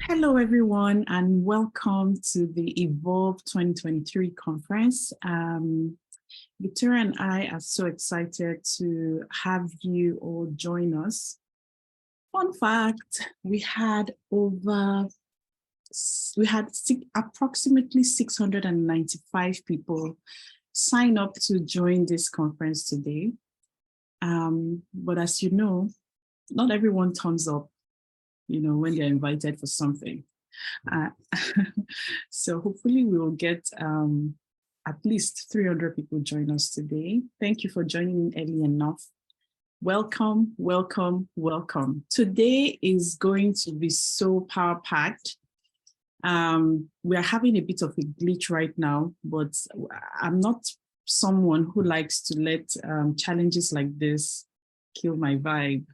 Hello, everyone, and welcome to the Evolve 2023 conference. Victoria and I are so excited to have you all join us. Fun fact, we had approximately 695 people sign up to join this conference today. But as you know, not everyone turns up, when they're invited for something. So hopefully we will get at least 300 people join us today. Thank you for joining in early enough. Welcome, welcome, welcome. Today is going to be so power-packed. We are having a bit of a glitch right now, but I'm not someone who likes to let challenges like this kill my vibe.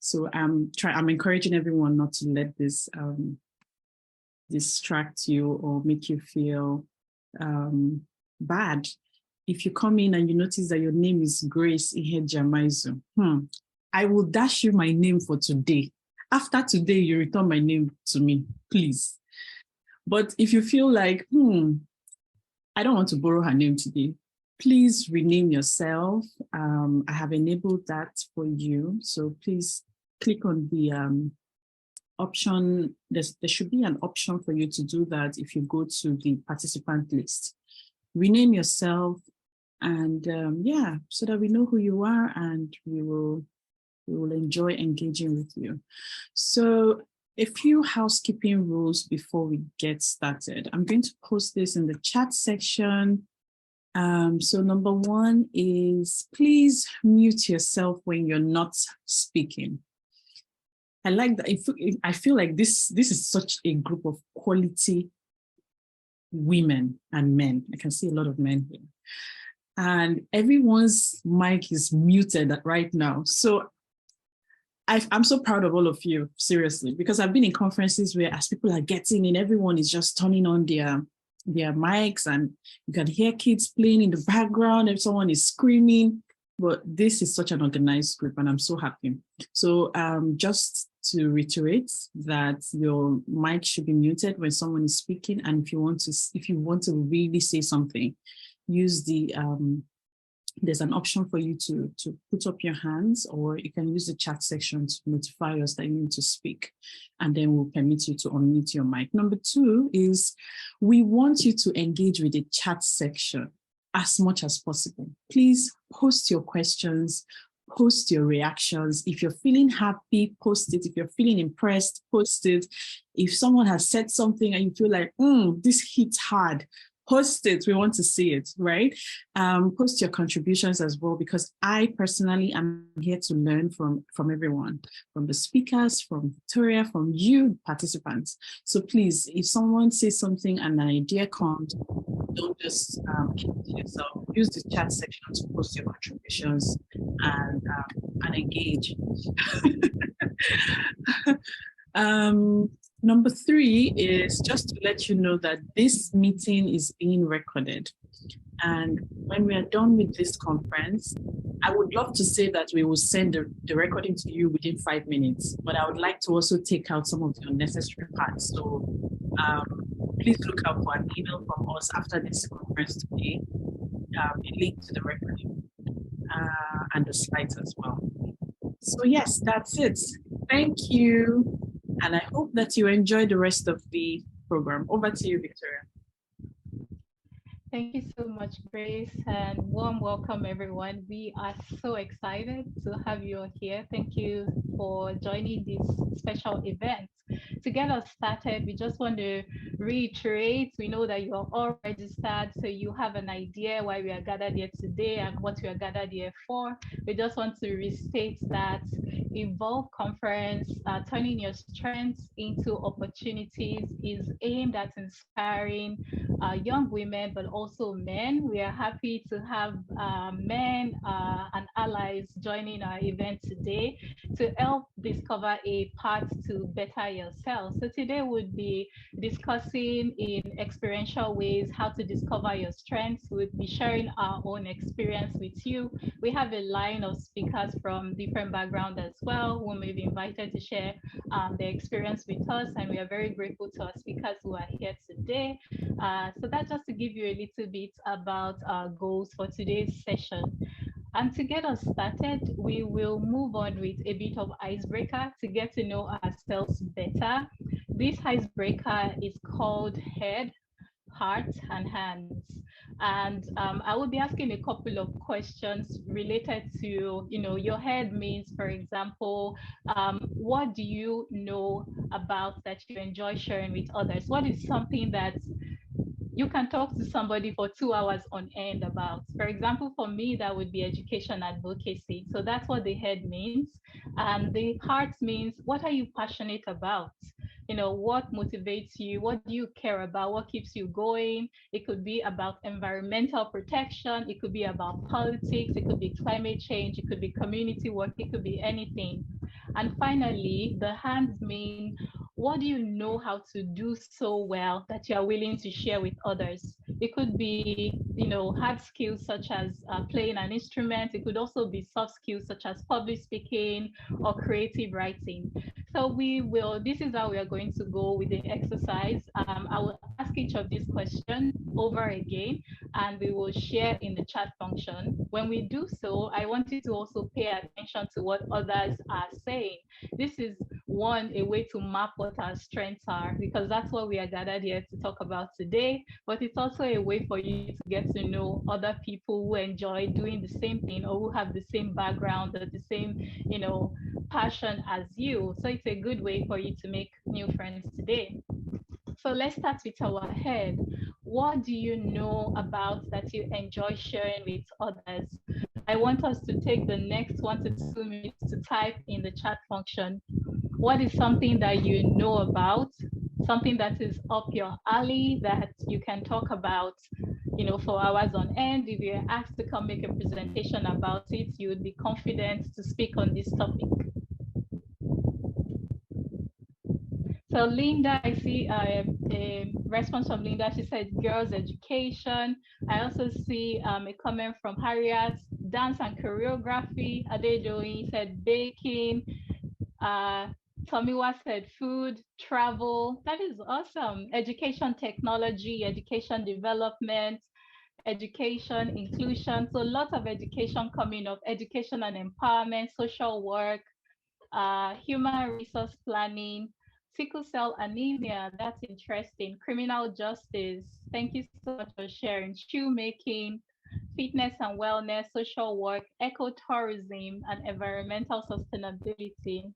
So I'm encouraging everyone not to let this distract you or make you feel bad. If you come in and you notice that your name is Grace Ihejiamaizu, I will dash you my name for today. After today, you return my name to me, please. But if you feel like, I don't want to borrow her name today, please rename yourself. I have enabled that for you. So please click on the option. There should be an option for you to do that if you go to the participant list. Rename yourself and so that we know who you are and we will enjoy engaging with you. So a few housekeeping rules before we get started. I'm going to post this in the chat section. So number one is please mute yourself when you're not speaking. I like that. I feel like this is such a group of quality women and men. I can see a lot of men here. And everyone's mic is muted right now. So I'm so proud of all of you, seriously, because I've been in conferences where as people are getting in, everyone is just turning on their mics and you can hear kids playing in the background and someone is screaming. But this is such an organized group and I'm so happy. So just to reiterate that your mic should be muted when someone is speaking. And if you want to really say something, use the there's an option for you to put up your hands, or you can use the chat section to notify us that you need to speak, and then we'll permit you to unmute your mic. Number two is we want you to engage with the chat section as much as possible. Please post your questions, post your reactions. If you're feeling happy, post it. If you're feeling impressed, post it. If someone has said something and you feel like, this hits hard, post it. We want to see it, right? Post your contributions as well, because I personally am here to learn from everyone, from the speakers, from Victoria, from you participants. So please, if someone says something and an idea comes, don't just keep it to yourself. Use the chat section to post your contributions and engage. Number three is just to let you know that this meeting is being recorded. And when we are done with this conference, I would love to say that we will send the recording to you within 5 minutes, but I would like to also take out some of the unnecessary parts. So please look out for an email from us after this conference today, a link to the recording and the slides as well. So yes, that's it. Thank you. And I hope that you enjoy the rest of the program. Over to you, Victoria. Thank you so much, Grace, and warm welcome, everyone. We are so excited to have you all here. Thank you for joining this special event. To get us started, we just want to reiterate, we know that you are all registered, so you have an idea why we are gathered here today and what we are gathered here for. We just want to restate that Evolve Conference, Turning Your Strengths into Opportunities, is aimed at inspiring young women, but also men. We are happy to have men and allies joining our event today to help discover a path to better yourself. So today would be discussing in experiential ways how to discover your strengths. We'll be sharing our own experience with you. We have a line of speakers from different backgrounds as well whom we've invited to share their experience with us, and we are very grateful to our speakers who are here today. So that's just to give you a little bit about our goals for today's session. And to get us started, we will move on with a bit of icebreaker to get to know ourselves better. This icebreaker is called head, heart, and hands. And I will be asking a couple of questions related to, your head means, for example, what do you know about that you enjoy sharing with others? What is something that you can talk to somebody for 2 hours on end about? For example, for me, that would be education advocacy. So that's what the head means. And the heart means, what are you passionate about? What motivates you? What do you care about? What keeps you going? It could be about environmental protection. It could be about politics. It could be climate change. It could be community work. It could be anything. And finally, the hands mean, what do you know how to do so well that you are willing to share with others? It could be, hard skills such as playing an instrument. It could also be soft skills such as public speaking or creative writing. So this is how we are going to go with the exercise. I will ask each of these questions over again, and we will share in the chat function. When we do so, I want you to also pay attention to what others are saying. This is a way to map what our strengths are, because that's what we are gathered here to talk about today. But it's also a way for you to get to know other people who enjoy doing the same thing or who have the same background or the same, passion as you. So it's a good way for you to make new friends today. So let's start with our head. What do you know about that you enjoy sharing with others? I want us to take the next 1 to 2 minutes to type in the chat function. What is something that you know about, something that is up your alley that you can talk about, for hours on end? If you're asked to come make a presentation about it, you would be confident to speak on this topic. So Linda, I see a response from Linda. She said girls' education. I also see a comment from Harriet, dance and choreography. Adejoyi said baking. Tomiwa said food, travel. That is awesome. Education technology, education development, education inclusion. So lots of education coming up, education and empowerment, social work, human resource planning, sickle cell anemia. That's interesting. Criminal justice. Thank you so much for sharing. Shoemaking, fitness and wellness, social work, ecotourism, and environmental sustainability.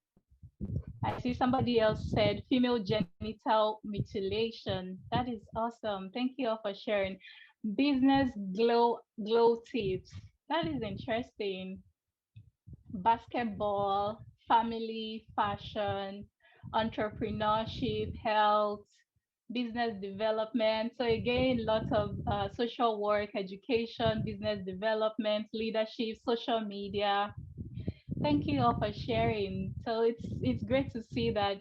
I see somebody else said female genital mutilation. That is awesome. Thank you all for sharing. Business glow tips. That is interesting. Basketball, family, fashion, entrepreneurship, health, business development. So again, lots of social work, education, business development, leadership, social media. Thank you all for sharing. So it's great to see that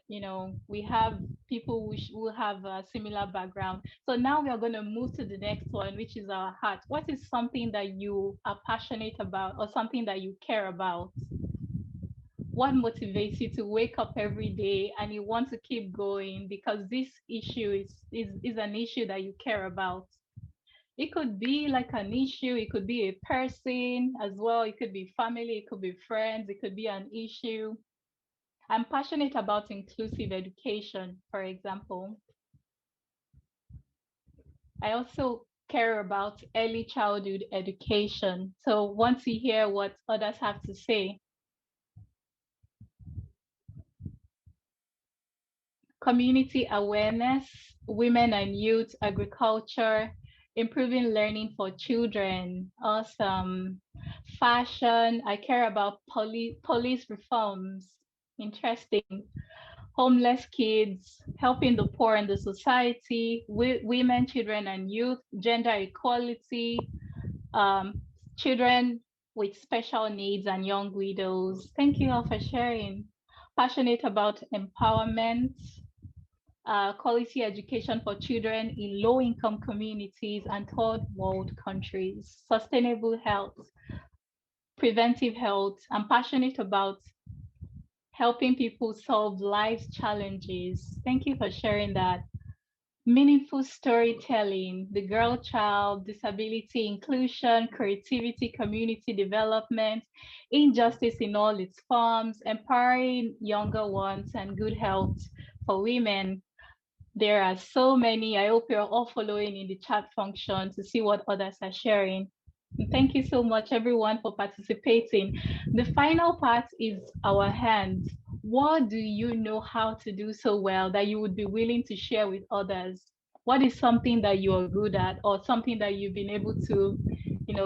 we have people who have a similar background. So now we are going to move to the next one, which is our heart. What is something that you are passionate about or something that you care about? What motivates you to wake up every day and you want to keep going because this issue is an issue that you care about? It could be like an issue, it could be a person as well, it could be family, it could be friends, it could be an issue. I'm passionate about inclusive education, for example. I also care about early childhood education. So want to hear what others have to say. Community awareness, women and youth, agriculture, improving learning for children. Awesome. Fashion, I care about police reforms. Interesting. Homeless kids, helping the poor in the society, women, children and youth, gender equality, children with special needs and young widows. Thank you all for sharing. passionate about empowerment, quality education for children in low-income communities and third world countries, sustainable health, preventive health. I'm passionate about helping people solve life's challenges. Thank you for sharing that. Meaningful storytelling, the girl child, disability inclusion, creativity, community development, injustice in all its forms, empowering younger ones, and good health for women. There are so many. I hope you're all following in the chat function to see what others are sharing. And thank you so much, everyone, for participating. The final part is our hands. What do you know how to do so well that you would be willing to share with others? What is something that you are good at or something that you've been able to,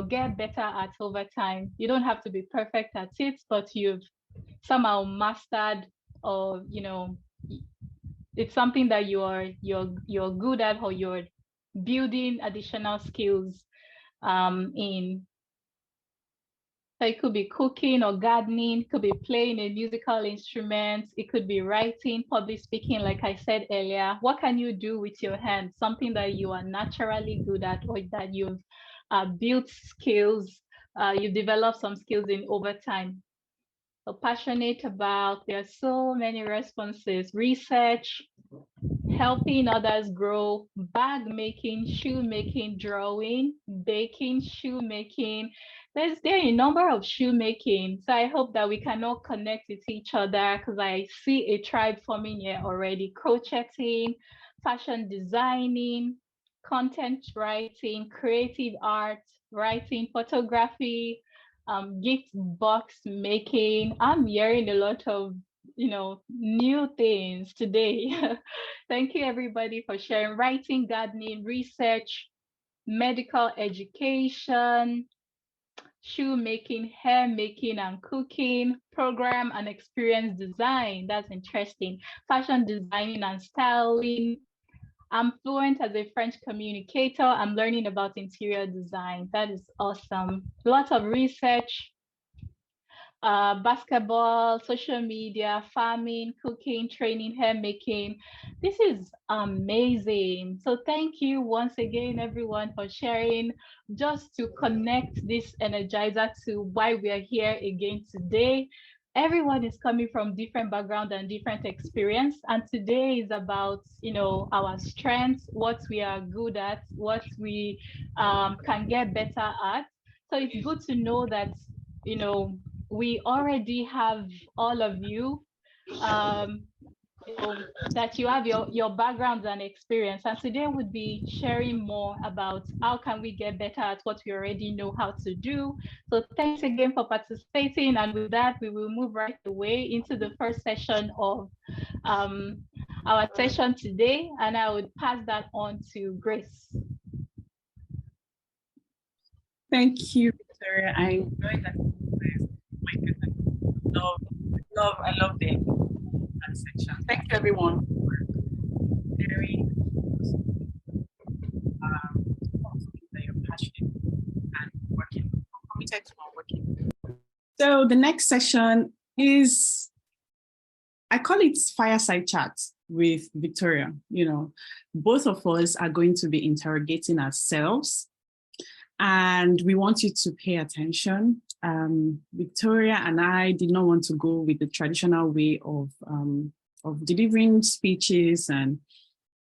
get better at over time? You don't have to be perfect at it, but you've somehow mastered, or it's something that you're good at, or you're building additional skills in. So it could be cooking or gardening, it could be playing a musical instrument, it could be writing, public speaking, like I said earlier. What can you do with your hands? Something that you are naturally good at, or that you've built skills, you've developed some skills in over time. So passionate about, there are so many responses: research, helping others grow, bag making, shoe making, drawing, baking, shoemaking. There are a number of shoemaking. So I hope that we can all connect with each other, because I see a tribe forming here already. Crocheting, fashion designing, content writing, creative art, writing, photography, gift box making. I'm hearing a lot of new things today. Thank you, everybody, for sharing. Writing, gardening, research, medical education, shoemaking, hair making and cooking, program and experience design. That's interesting. Fashion designing and styling. I'm fluent as a French communicator. I'm learning about interior design. That is awesome. Lots of research, basketball, social media, farming, cooking, training, hair making. This is amazing. So thank you once again, everyone, for sharing. Just to connect this energizer to why we are here again today. Everyone is coming from different background and different experience. And today is about, our strengths, what we are good at, what we can get better at. So it's good to know that, we already have all of you, that you have your backgrounds and experience. And today would be sharing more about how can we get better at what we already know how to do. So thanks again for participating. And with that, we will move right away into the first session of our session today. And I would pass that on to Grace. Thank you, Victoria. I enjoyed that. My goodness. I love that section. Thank you, everyone, for sharing something that you're passionate and working, committed to and working. So the next session is, I call it fireside chat with Victoria. Both of us are going to be interrogating ourselves, and we want you to pay attention. Victoria and I did not want to go with the traditional way of delivering speeches and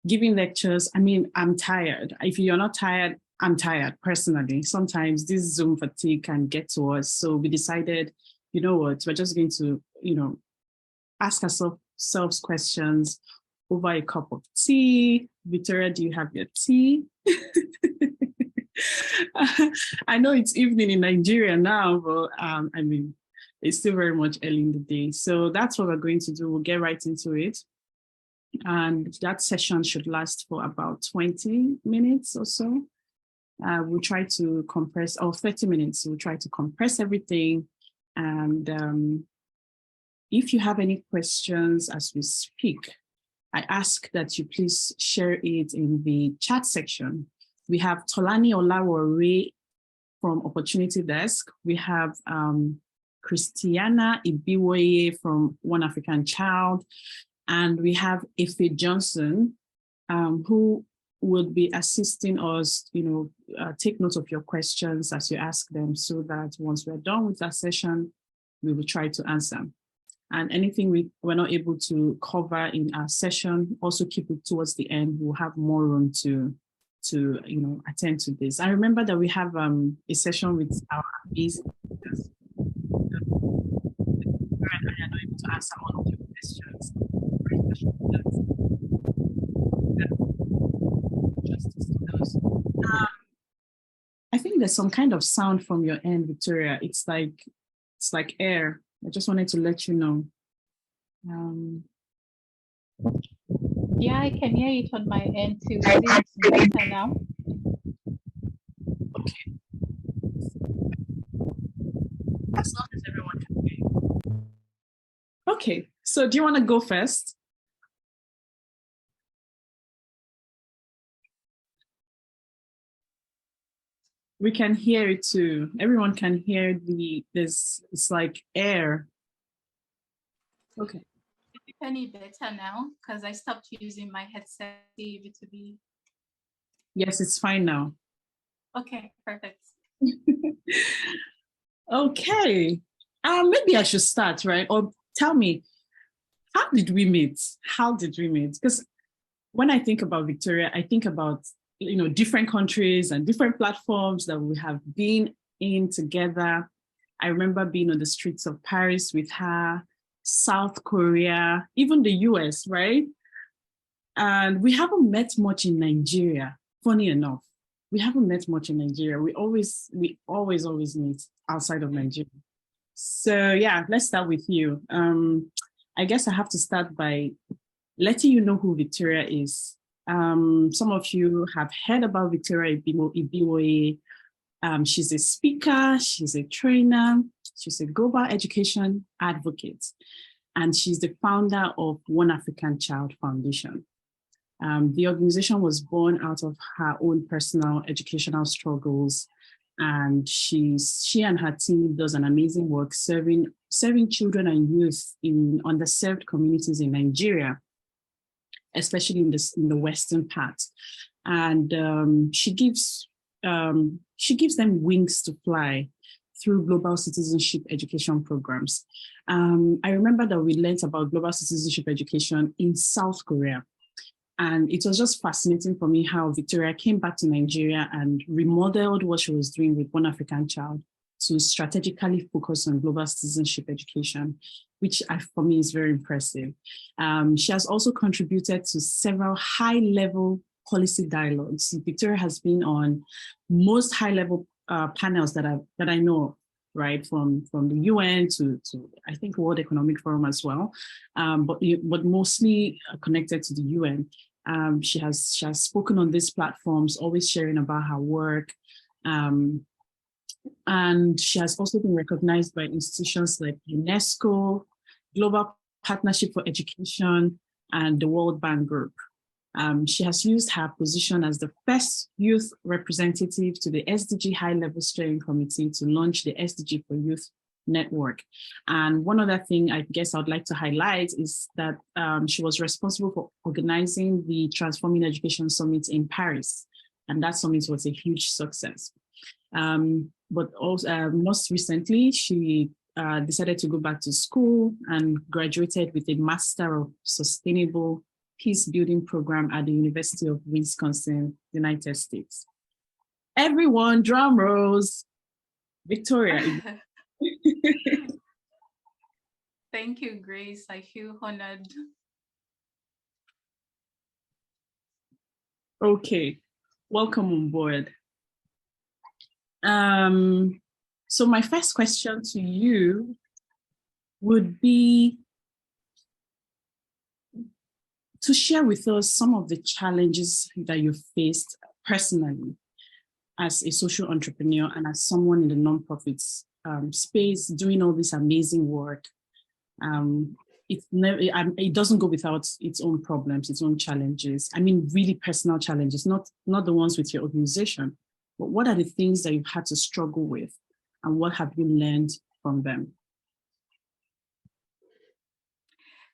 giving lectures. I mean, I'm tired. If you're not tired, I'm tired personally. Sometimes this Zoom fatigue can get to us. So we decided, you know what, we're just going to, ask ourselves questions over a cup of tea. Victoria, do you have your tea? I know it's evening in Nigeria now, but I mean, it's still very much early in the day. So that's what we're going to do. We'll get right into it. And that session should last for about 20 minutes or so. We'll try to compress, or 30 minutes. We'll try to compress everything. And if you have any questions as we speak, I ask that you please share it in the chat section. We have Tolani Olawore from Opportunity Desk. We have Christiana Ibiwoye from One African Child, and we have Ife Johnson, who will be assisting us, take note of your questions as you ask them, so that once we're done with that session, we will try to answer. And anything we're not able to cover in our session, also keep it towards the end. We'll have more room to attend to this. I remember that we have a session with our amazing speakers. I am not able to answer all of your questions. Justice to those. I think there's some kind of sound from your end, Victoria. It's like air. I just wanted to let you know. Yeah, I can hear it on my end too. Is it better now? Okay. As long as everyone can hear you. Okay, so do you want to go first? We can hear it too. Everyone can hear it's like air. Okay. Is it any better now? Because I stopped using my headset to be. Yes, it's fine now. Okay, perfect. Okay. Maybe I should start, right? Or tell me, how did we meet? How did we meet? Because when I think about Victoria, I think about different countries and different platforms that we have been in together. I remember being on the streets of Paris with her, South Korea, even the US, right? And we haven't met much in Nigeria, funny enough. We haven't met much in Nigeria. We always meet outside of Nigeria. So yeah, let's start with you. I guess I have to start by letting you know who Victoria is. Some of you have heard about Victoria Ibiwoye. She's a speaker, she's a trainer, she's a global education advocate, and she's the founder of One African Child Foundation. The organization was born out of her own personal educational struggles, and she and her team does an amazing work serving children and youth in underserved communities in Nigeria, especially in the western part. And she gives them wings to fly through global citizenship education programs. I remember that we learned about global citizenship education in South Korea. And it was just fascinating for me how Victoria came back to Nigeria and remodeled what she was doing with One African Child to strategically focus on global citizenship education, which for me is very impressive. She has also contributed to several high-level policy dialogues. Victoria has been on most high-level panels that I know, right, from the UN to I think World Economic Forum as well, but mostly connected to the UN. She has spoken on these platforms, always sharing about her work. And she has also been recognized by institutions like UNESCO, Global Partnership for Education, and the World Bank Group. She has used her position as the first youth representative to the SDG High-Level Steering Committee to launch the SDG for Youth Network. And one other thing I guess I'd like to highlight is that she was responsible for organizing the Transforming Education Summit in Paris. And that summit was a huge success. But also, most recently, she decided to go back to school and graduated with a Master of Sustainable Peace Building program at the University of Wisconsin, United States. Everyone, drum rolls. Victoria. Thank you, Grace. I feel honored. Okay, welcome on board. So my first question to you would be to share with us some of the challenges that you faced personally as a social entrepreneur and as someone in the nonprofit space doing all this amazing work. It doesn't go without its own problems, its own challenges. I mean, really personal challenges, not the ones with your organization. But what are the things that you've had to struggle with, and what have you learned from them?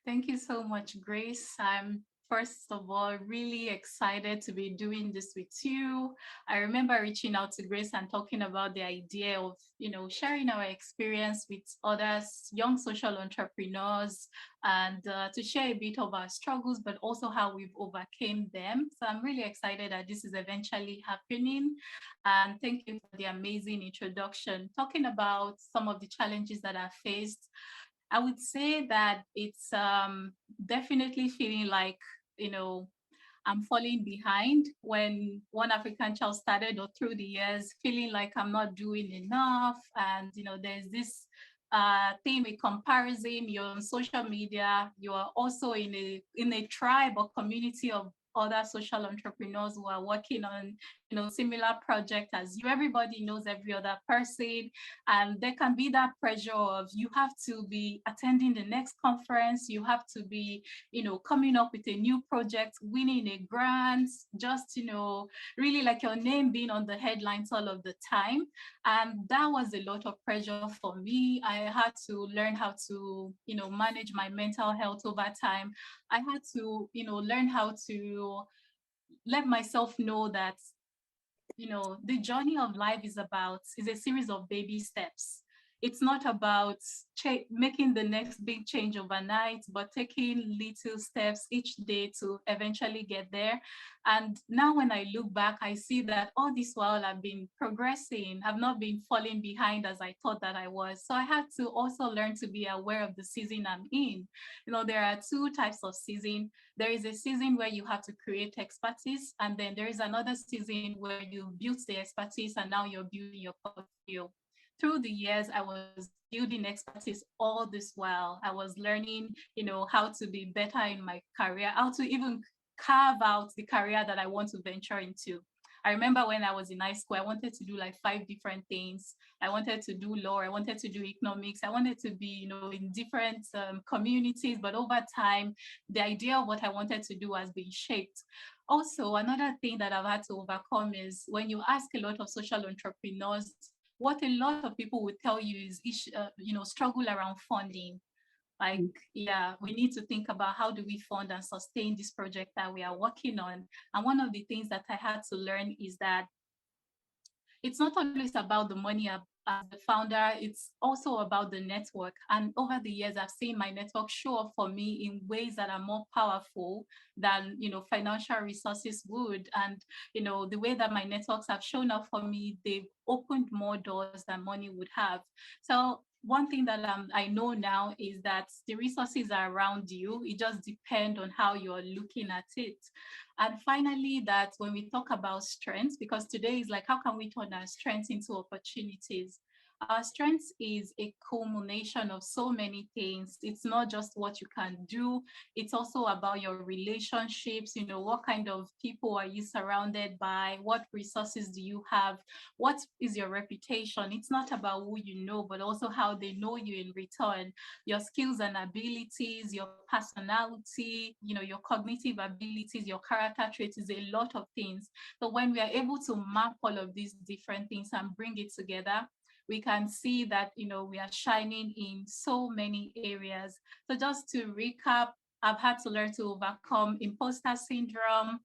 Thank you so much, Grace. I'm first of all really excited to be doing this with you. I remember reaching out to Grace and talking about the idea of, sharing our experience with others, young social entrepreneurs, and to share a bit of our struggles, but also how we've overcame them. So I'm really excited that this is eventually happening. And thank you for the amazing introduction, talking about some of the challenges that I faced. I would say that it's definitely feeling like, you know, I'm falling behind when One African Child started, or through the years, feeling like I'm not doing enough. And, there's this thing with comparison. You're on social media, you are also in a tribe or community of other social entrepreneurs who are working on similar project as you. Everybody knows every other person, and there can be that pressure of you have to be attending the next conference, you have to be coming up with a new project, winning a grant, just really like your name being on the headlines all of the time. And that was a lot of pressure for me. I had to learn how to manage my mental health over time. I had to learn how to let myself know that the journey of life is a series of baby steps. It's not about making the next big change overnight, but taking little steps each day to eventually get there. And now when I look back, I see that all this while I've been progressing. I've not been falling behind as I thought that I was. So I had to also learn to be aware of the season I'm in. There are two types of season. There is a season where you have to create expertise, and then there is another season where you build the expertise and now you're building your portfolio. Through the years, I was building expertise all this while. I was learning, how to be better in my career, how to even carve out the career that I want to venture into. I remember when I was in high school, I wanted to do like 5 different things. I wanted to do law, I wanted to do economics, I wanted to be, in different communities. But over time, the idea of what I wanted to do has been shaped. Also, another thing that I've had to overcome is when you ask a lot of social entrepreneurs, what a lot of people would tell you is, struggle around funding. Like, yeah, we need to think about how do we fund and sustain this project that we are working on. And one of the things that I had to learn is that it's not always about the money as the founder, it's also about the network. And over the years, I've seen my network show up for me in ways that are more powerful than, financial resources would. And, the way that my networks have shown up for me, they've opened more doors than money would have. So one thing that I know now is that the resources are around you. It just depends on how you're looking at it. And finally, that when we talk about strengths, because today is like, how can we turn our strengths into opportunities? Our strengths is a culmination of so many things. It's not just what you can do. It's also about your relationships. What kind of people are you surrounded by? What resources do you have? What is your reputation? It's not about who you know, but also how they know you in return. Your skills and abilities, your personality, your cognitive abilities, your character traits is a lot of things. So when we are able to map all of these different things and bring it together, we can see that we are shining in so many areas. So just to recap, I've had to learn to overcome imposter syndrome,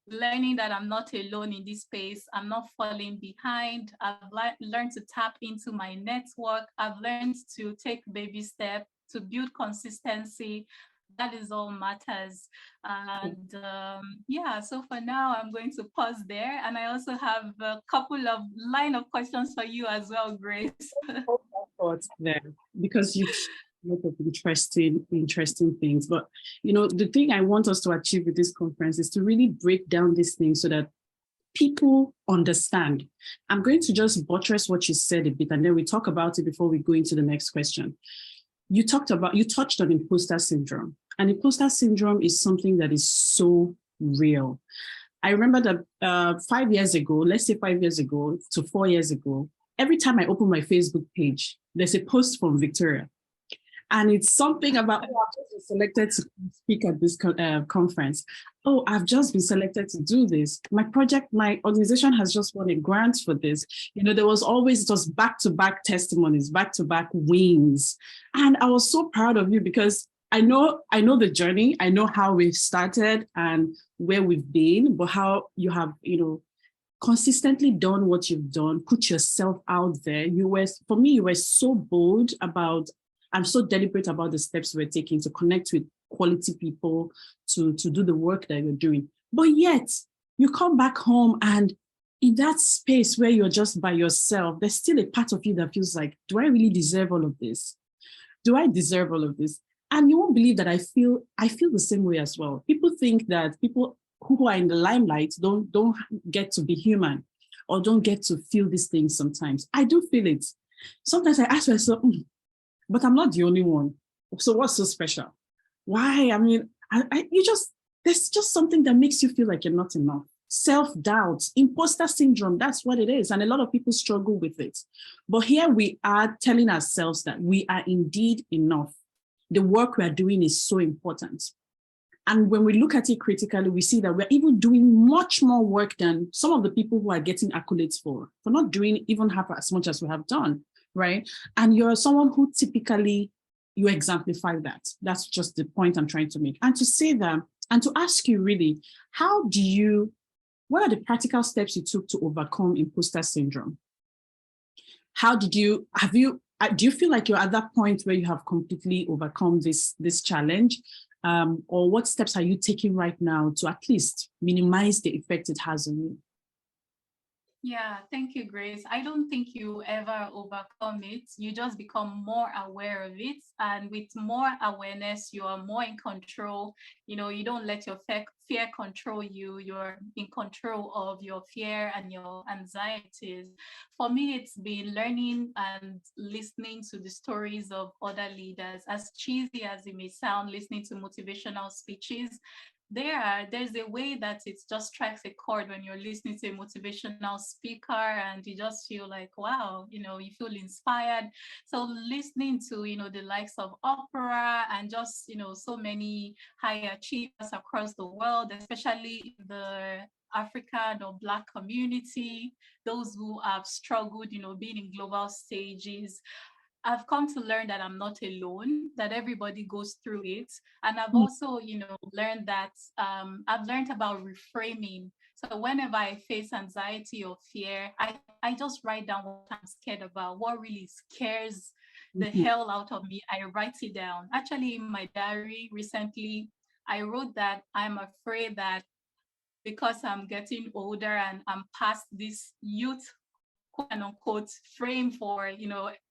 learning that I'm not alone in this space. I'm not falling behind. I've learned to tap into my network. I've learned to take baby steps to build consistency. That is all matters. And yeah, so for now, I'm going to pause there. And I also have a couple of line of questions for you as well, Grace. Thoughts there, because you've a lot of interesting things. But the thing I want us to achieve with this conference is to really break down these things so that people understand. I'm going to just buttress what you said a bit, and then we talk about it before we go into the next question. You touched on imposter syndrome, and imposter syndrome is something that is so real. I remember that 5 years ago, let's say 5 years ago to 4 years ago, every time I open my Facebook page, there's a post from Victoria. And it's something about, oh, I've just been selected to speak at this conference. Oh, I've just been selected to do this. My organization has just won a grant for this. There was always just back-to-back testimonies, back-to-back wins. And I was so proud of you because I know the journey. I know how we've started and where we've been, but how you have, consistently done what you've done, put yourself out there. For me, you were so bold about, and so deliberate about the steps we're taking to connect with quality people, to do the work that you're doing. But yet, you come back home, and in that space where you're just by yourself, there's still a part of you that feels like, do I really deserve all of this? Do I deserve all of this? And you won't believe that I feel the same way as well. People think that people who are in the limelight don't get to be human, or don't get to feel these things sometimes. I do feel it. Sometimes I ask myself, but I'm not the only one. So what's so special? Why? I mean, there's just something that makes you feel like you're not enough. Self-doubt, imposter syndrome, that's what it is. And a lot of people struggle with it. But here we are telling ourselves that we are indeed enough. The work we are doing is so important. And when we look at it critically, we see that we're even doing much more work than some of the people who are getting accolades for not doing even half as much as we have done, right? And you're someone who typically, you exemplify that. That's just the point I'm trying to make. And to say that, and to ask you really, what are the practical steps you took to overcome imposter syndrome? Do you feel like you're at that point where you have completely overcome this challenge? Or what steps are you taking right now to at least minimize the effect it has on you? Yeah, thank you, Grace. I don't think you ever overcome it. You just become more aware of it. And with more awareness, you are more in control. You don't let your fear control you. You're in control of your fear and your anxieties. For me, it's been learning and listening to the stories of other leaders. As cheesy as it may sound, listening to motivational speeches, there's a way that it just strikes a chord when you're listening to a motivational speaker, and you just feel like, wow, you feel inspired. So listening to the likes of opera and just so many high achievers across the world, especially in the African or Black community, those who have struggled being in global stages, I've come to learn that I'm not alone, that everybody goes through it. And I've also, learned that I've learned about reframing. So whenever I face anxiety or fear, I just write down what I'm scared about, what really scares the hell out of me. I write it down. Actually, in my diary recently, I wrote that I'm afraid that because I'm getting older and I'm past this youth quote unquote frame for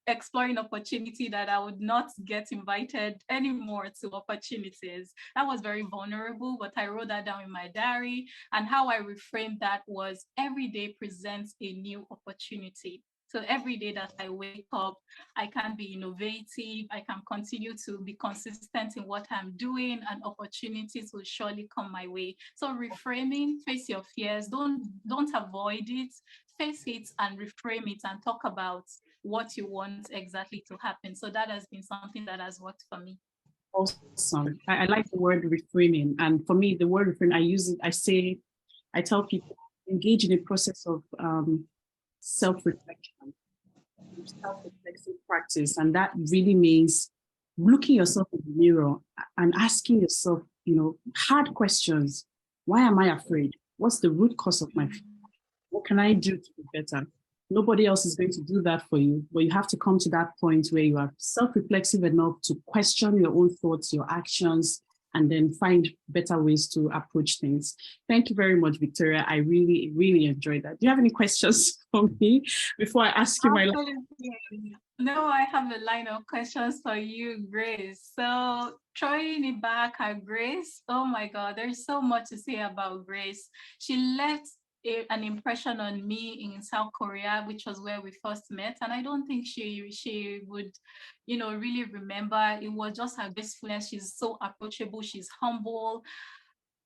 exploring opportunity, that I would not get invited anymore to opportunities. That was very vulnerable, but I wrote that down in my diary. And how I reframed that was, every day presents a new opportunity. So every day that I wake up, I can be innovative, I can continue to be consistent in what I'm doing, and opportunities will surely come my way. So reframing, face your fears, don't avoid it, face it and reframe it and talk about what you want exactly to happen. So that has been something that has worked for me. Awesome. I like the word reframing. And for me, the word reframing, I tell people, engage in a process of self-reflection, self-reflexive practice. And that really means looking yourself in the mirror and asking yourself, hard questions. Why am I afraid? What's the root cause of my fear? What can I do to be better? Nobody else is going to do that for you, but you have to come to that point where you are self-reflexive enough to question your own thoughts, your actions, and then find better ways to approach things. Thank you very much, Victoria. I really, really enjoyed that. Do you have any questions for me before I ask you my... No, I have a line of questions for you, Grace. So throwing it back at Grace, oh my God, there's so much to say about Grace. She left an impression on me in South Korea, which was where we first met. And I don't think she would, really remember. It was just her gracefulness. She's so approachable. She's humble.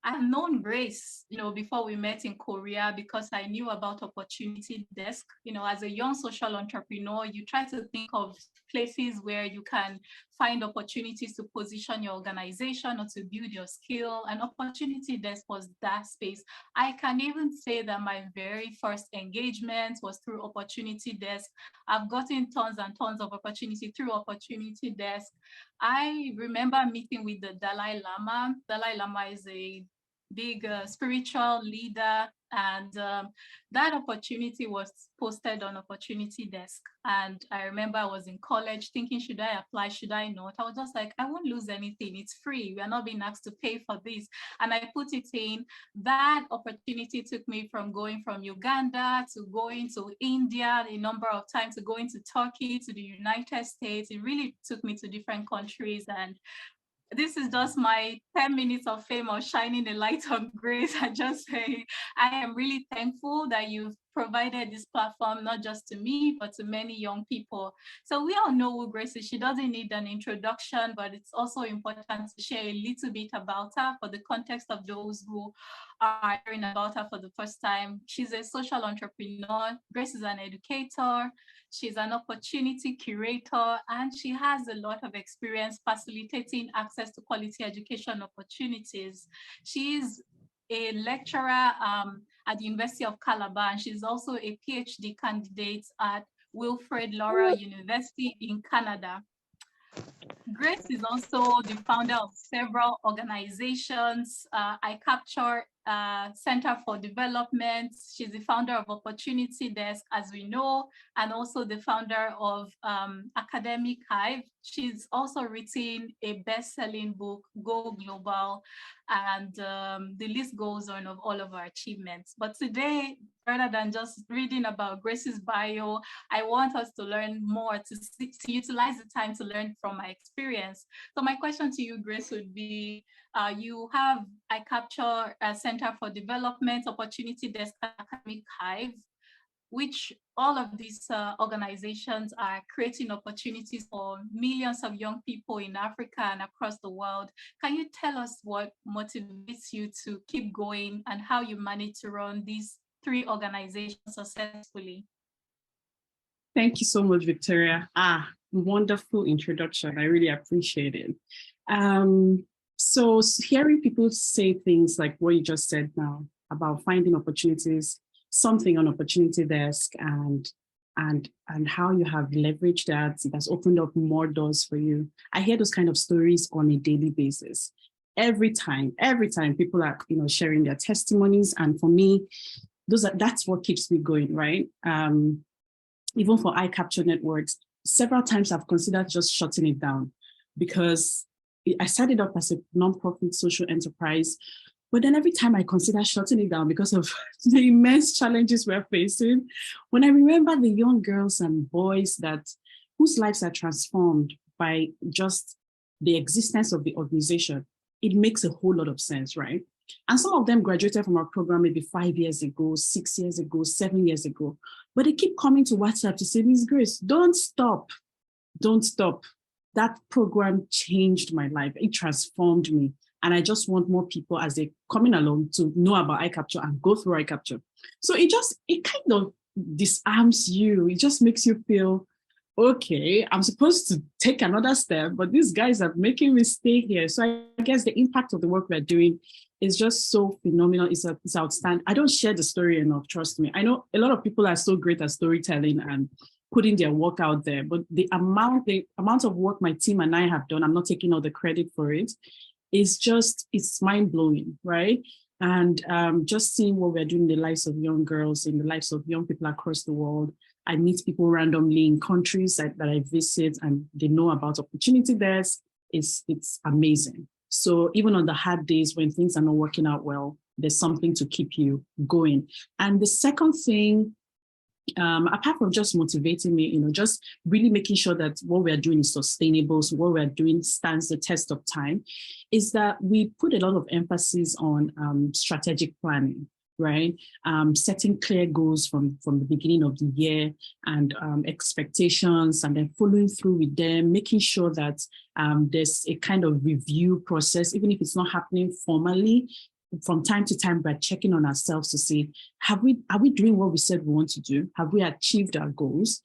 I've known Grace, before we met in Korea, because I knew about Opportunity Desk. As a young social entrepreneur, you try to think of places where you can find opportunities to position your organization or to build your skill. And opportunity desk was that space. I can even say that my very first engagement was through opportunity desk. I've gotten tons and tons of opportunity through opportunity desk. I remember meeting with the Dalai Lama. Dalai Lama is a big spiritual leader, and that opportunity was posted on opportunity desk. And I remember I was in college thinking, should I apply, should I not? I was just like, I won't lose anything, it's free, we are not being asked to pay for this. And I put it in. That opportunity took me from going from Uganda to going to India a number of times, to going to Turkey, to the United States. It really took me to different countries. And this is just my 10 minutes of fame of shining a light on Grace. I just say I am really thankful that you've provided this platform, not just to me, but to many young people. So we all know who Grace is. She doesn't need an introduction, but it's also important to share a little bit about her for the context of those who are hearing about her for the first time. She's a social entrepreneur. Grace is an educator. She's an opportunity curator, and she has a lot of experience facilitating access to quality education opportunities. She is a lecturer at the University of Calabar, and she's also a PhD candidate at Wilfrid Laurier University in Canada. Grace is also the founder of several organizations. iCapture Center for Development. She's the founder of Opportunity Desk, as we know, and also the founder of Academic Hive. She's also written a best-selling book, Go Global, and the list goes on of all of our achievements. But today, rather than just reading about Grace's bio, I want us to learn more, to utilize the time to learn from my experience. So my question to you, Grace, would be, you have iCapture Center for Development, Opportunity Desk, Academic Hive, which all of these organizations are creating opportunities for millions of young people in Africa and across the world. Can you tell us what motivates you to keep going and how you manage to run these 3 organizations successfully? Thank you so much, Victoria. Wonderful introduction. I really appreciate it. So hearing people say things like what you just said now about finding opportunities, something on Opportunity Desk, and how you have leveraged that, it has opened up more doors for you. I hear those kind of stories on a daily basis. Every time people are, sharing their testimonies, and for me, that's what keeps me going, right? Even for iCapture Networks, several times I've considered just shutting it down, because I started up as a nonprofit social enterprise. But then every time I consider shutting it down because of the immense challenges we're facing, when I remember the young girls and boys whose lives are transformed by just the existence of the organization, it makes a whole lot of sense, right? And some of them graduated from our program maybe 5 years ago, 6 years ago, 7 years ago. But they keep coming to WhatsApp to say, Ms. Grace, don't stop. Don't stop. That program changed my life. It transformed me. And I just want more people, as they're coming along, to know about iCapture and go through iCapture. So it kind of disarms you. It just makes you feel, okay, I'm supposed to take another step, but these guys are making me stay here. So I guess the impact of the work we're doing is just so phenomenal. It's outstanding. I don't share the story enough, trust me. I know a lot of people are so great at storytelling and putting their work out there, but the amount of work my team and I have done, I'm not taking all the credit for it, it's mind-blowing, right? And just seeing what we're doing in the lives of young girls, in the lives of young people across the world. I meet people randomly in countries that I visit, and they know about Opportunity Desk. It's amazing. So even on the hard days when things are not working out well, there's something to keep you going. And the second thing, apart from just motivating me, just really making sure that what we're doing is sustainable, so what we're doing stands the test of time, is that we put a lot of emphasis on strategic planning, right? Setting clear goals from the beginning of the year, and expectations, and then following through with them, making sure that there's a kind of review process, even if it's not happening formally. From time to time, we're checking on ourselves to see, are we doing what we said we want to do? Have we achieved our goals?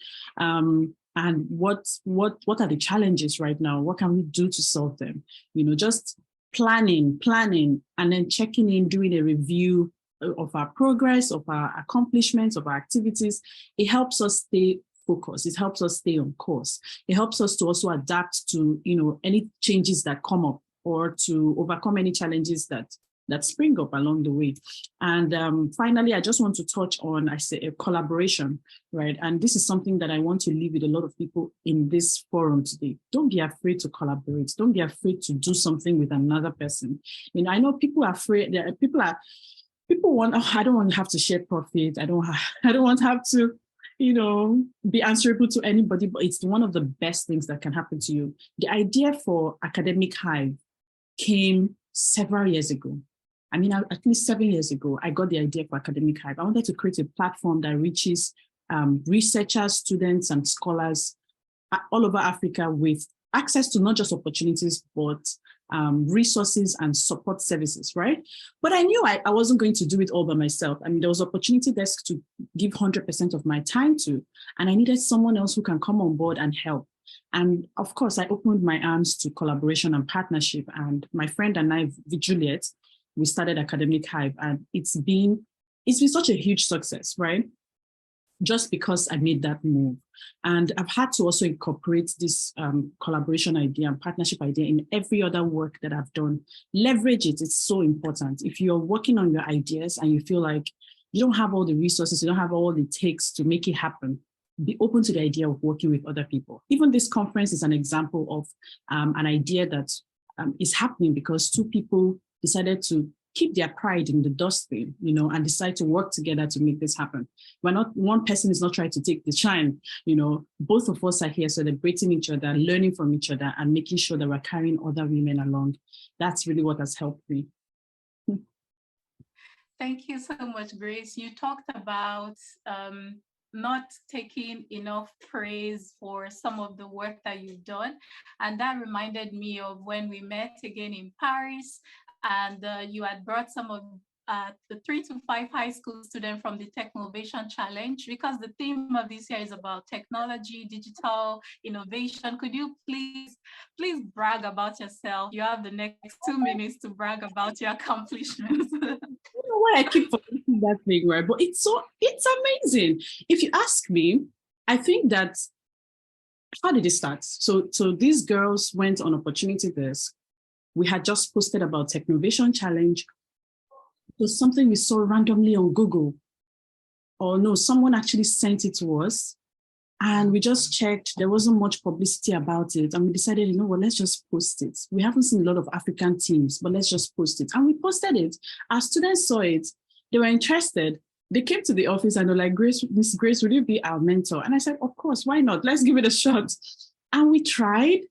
and what are the challenges right now? What can we do to solve them? Just planning, and then checking in, doing a review of our progress, of our accomplishments, of our activities. It helps us stay focused. It helps us stay on course. It helps us to also adapt to, any changes that come up, or to overcome any challenges that spring up along the way. And finally, I just want to touch on, a collaboration, right? And this is something that I want to leave with a lot of people in this forum today. Don't be afraid to collaborate. Don't be afraid to do something with another person. I know people are afraid. People want, oh, I don't want to have to share profit. I don't want to have to, be answerable to anybody, but it's one of the best things that can happen to you. The idea for Academic Hive came several years ago. At least 7 years ago, I got the idea for Academic Hive. I wanted to create a platform that reaches researchers, students, and scholars all over Africa with access to not just opportunities, but resources and support services, right? But I knew I wasn't going to do it all by myself. There was opportunity desk to give 100% of my time to, and I needed someone else who can come on board and help. And of course, I opened my arms to collaboration and partnership. And my friend and I, Juliet, we started Academic Hive, and it's been such a huge success, right? Just because I made that move. And I've had to also incorporate this collaboration idea and partnership idea in every other work that I've done. Leverage it, it's so important. If you're working on your ideas and you feel like you don't have all the resources, you don't have all it takes to make it happen, be open to the idea of working with other people. Even this conference is an example of an idea that is happening because two people decided to keep their pride in the dustbin, and decide to work together to make this happen. One person is not trying to take the shine, both of us are here celebrating each other, learning from each other, and making sure that we're carrying other women along. That's really what has helped me. Thank you so much, Grace. You talked about not taking enough praise for some of the work that you've done. And that reminded me of when we met again in Paris, and you had brought some of the 3 to 5 high school students from the Technovation Challenge, because the theme of this year is about technology, digital innovation. Could you please brag about yourself? You have the next 2 minutes to brag about your accomplishments. I don't know why I keep forgetting that thing, right? But it's amazing. If you ask me, I think that, how did it start? So these girls went on Opportunity Desk. We had just posted about Technovation Challenge. It was something we saw randomly on Google. Or no, someone actually sent it to us. And we just checked. There wasn't much publicity about it. And we decided, let's just post it. We haven't seen a lot of African teams, but let's just post it. And we posted it. Our students saw it. They were interested. They came to the office and they were like, Miss Grace, would you be our mentor? And I said, of course, why not? Let's give it a shot. And we tried.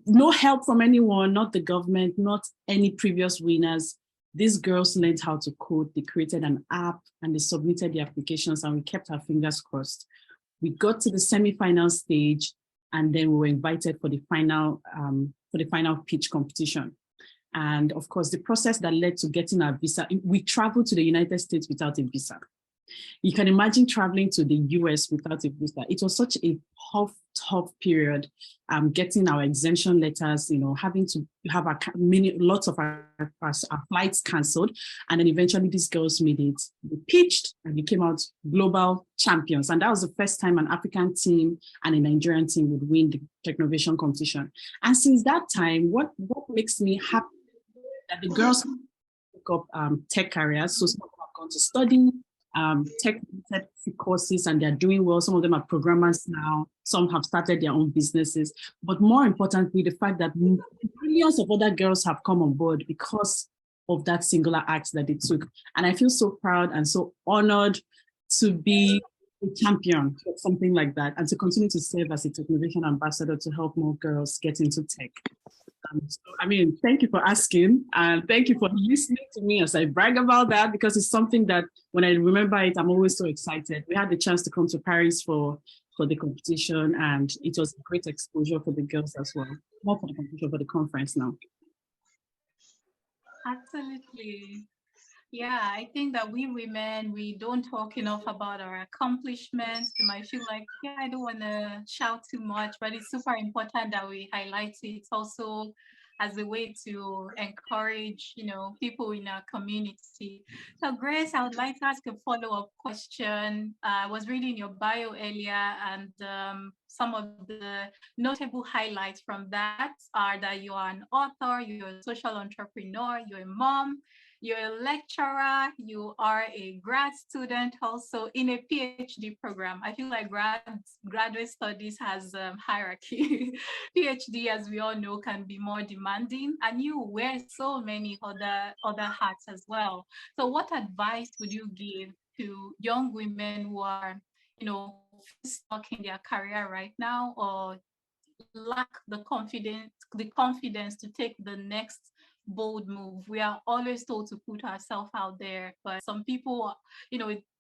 No help from anyone, not the government, not any previous winners. These girls learned how to code. They created an app and they submitted the applications, and we kept our fingers crossed. We got to the semi-final stage, and then we were invited for the final pitch competition. And of course, the process that led to getting our visa, we traveled to the United States without a visa. You can imagine traveling to the US without a visa. It was such a tough period, getting our exemption letters, having to have lots of our flights canceled. And then eventually these girls made it. They pitched and we came out global champions. And that was the first time an African team and a Nigerian team would win the Technovation competition. And since that time, what makes me happy that the girls pick up tech careers. So some of them have gone to study tech courses and they're doing well. Some of them are programmers now. Some have started their own businesses. But more importantly, the fact that millions of other girls have come on board because of that singular act that they took. And I feel so proud and so honored to be a champion of something like that and to continue to serve as a Technovation ambassador to help more girls get into tech. Thank you for asking, and thank you for listening to me as I brag about that, because it's something that when I remember it, I'm always so excited. We had the chance to come to Paris for the competition, and it was a great exposure for the girls as well. Not for the competition, for the conference now. Absolutely. Yeah, I think that we women, we don't talk enough about our accomplishments. We might feel like, yeah, I don't want to shout too much, but it's super important that we highlight it also as a way to encourage, people in our community. So, Grace, I would like to ask a follow-up question. I was reading your bio earlier, and some of the notable highlights from that are that you are an author, you're a social entrepreneur, you're a mom, you're a lecturer, you are a grad student also in a PhD program. I feel like graduate studies has hierarchy. PhD, as we all know, can be more demanding, and you wear so many other hats as well. So what advice would you give to young women who are, stuck in their career right now, or lack the confidence to take the next bold move? We are always told to put ourselves out there, but some people,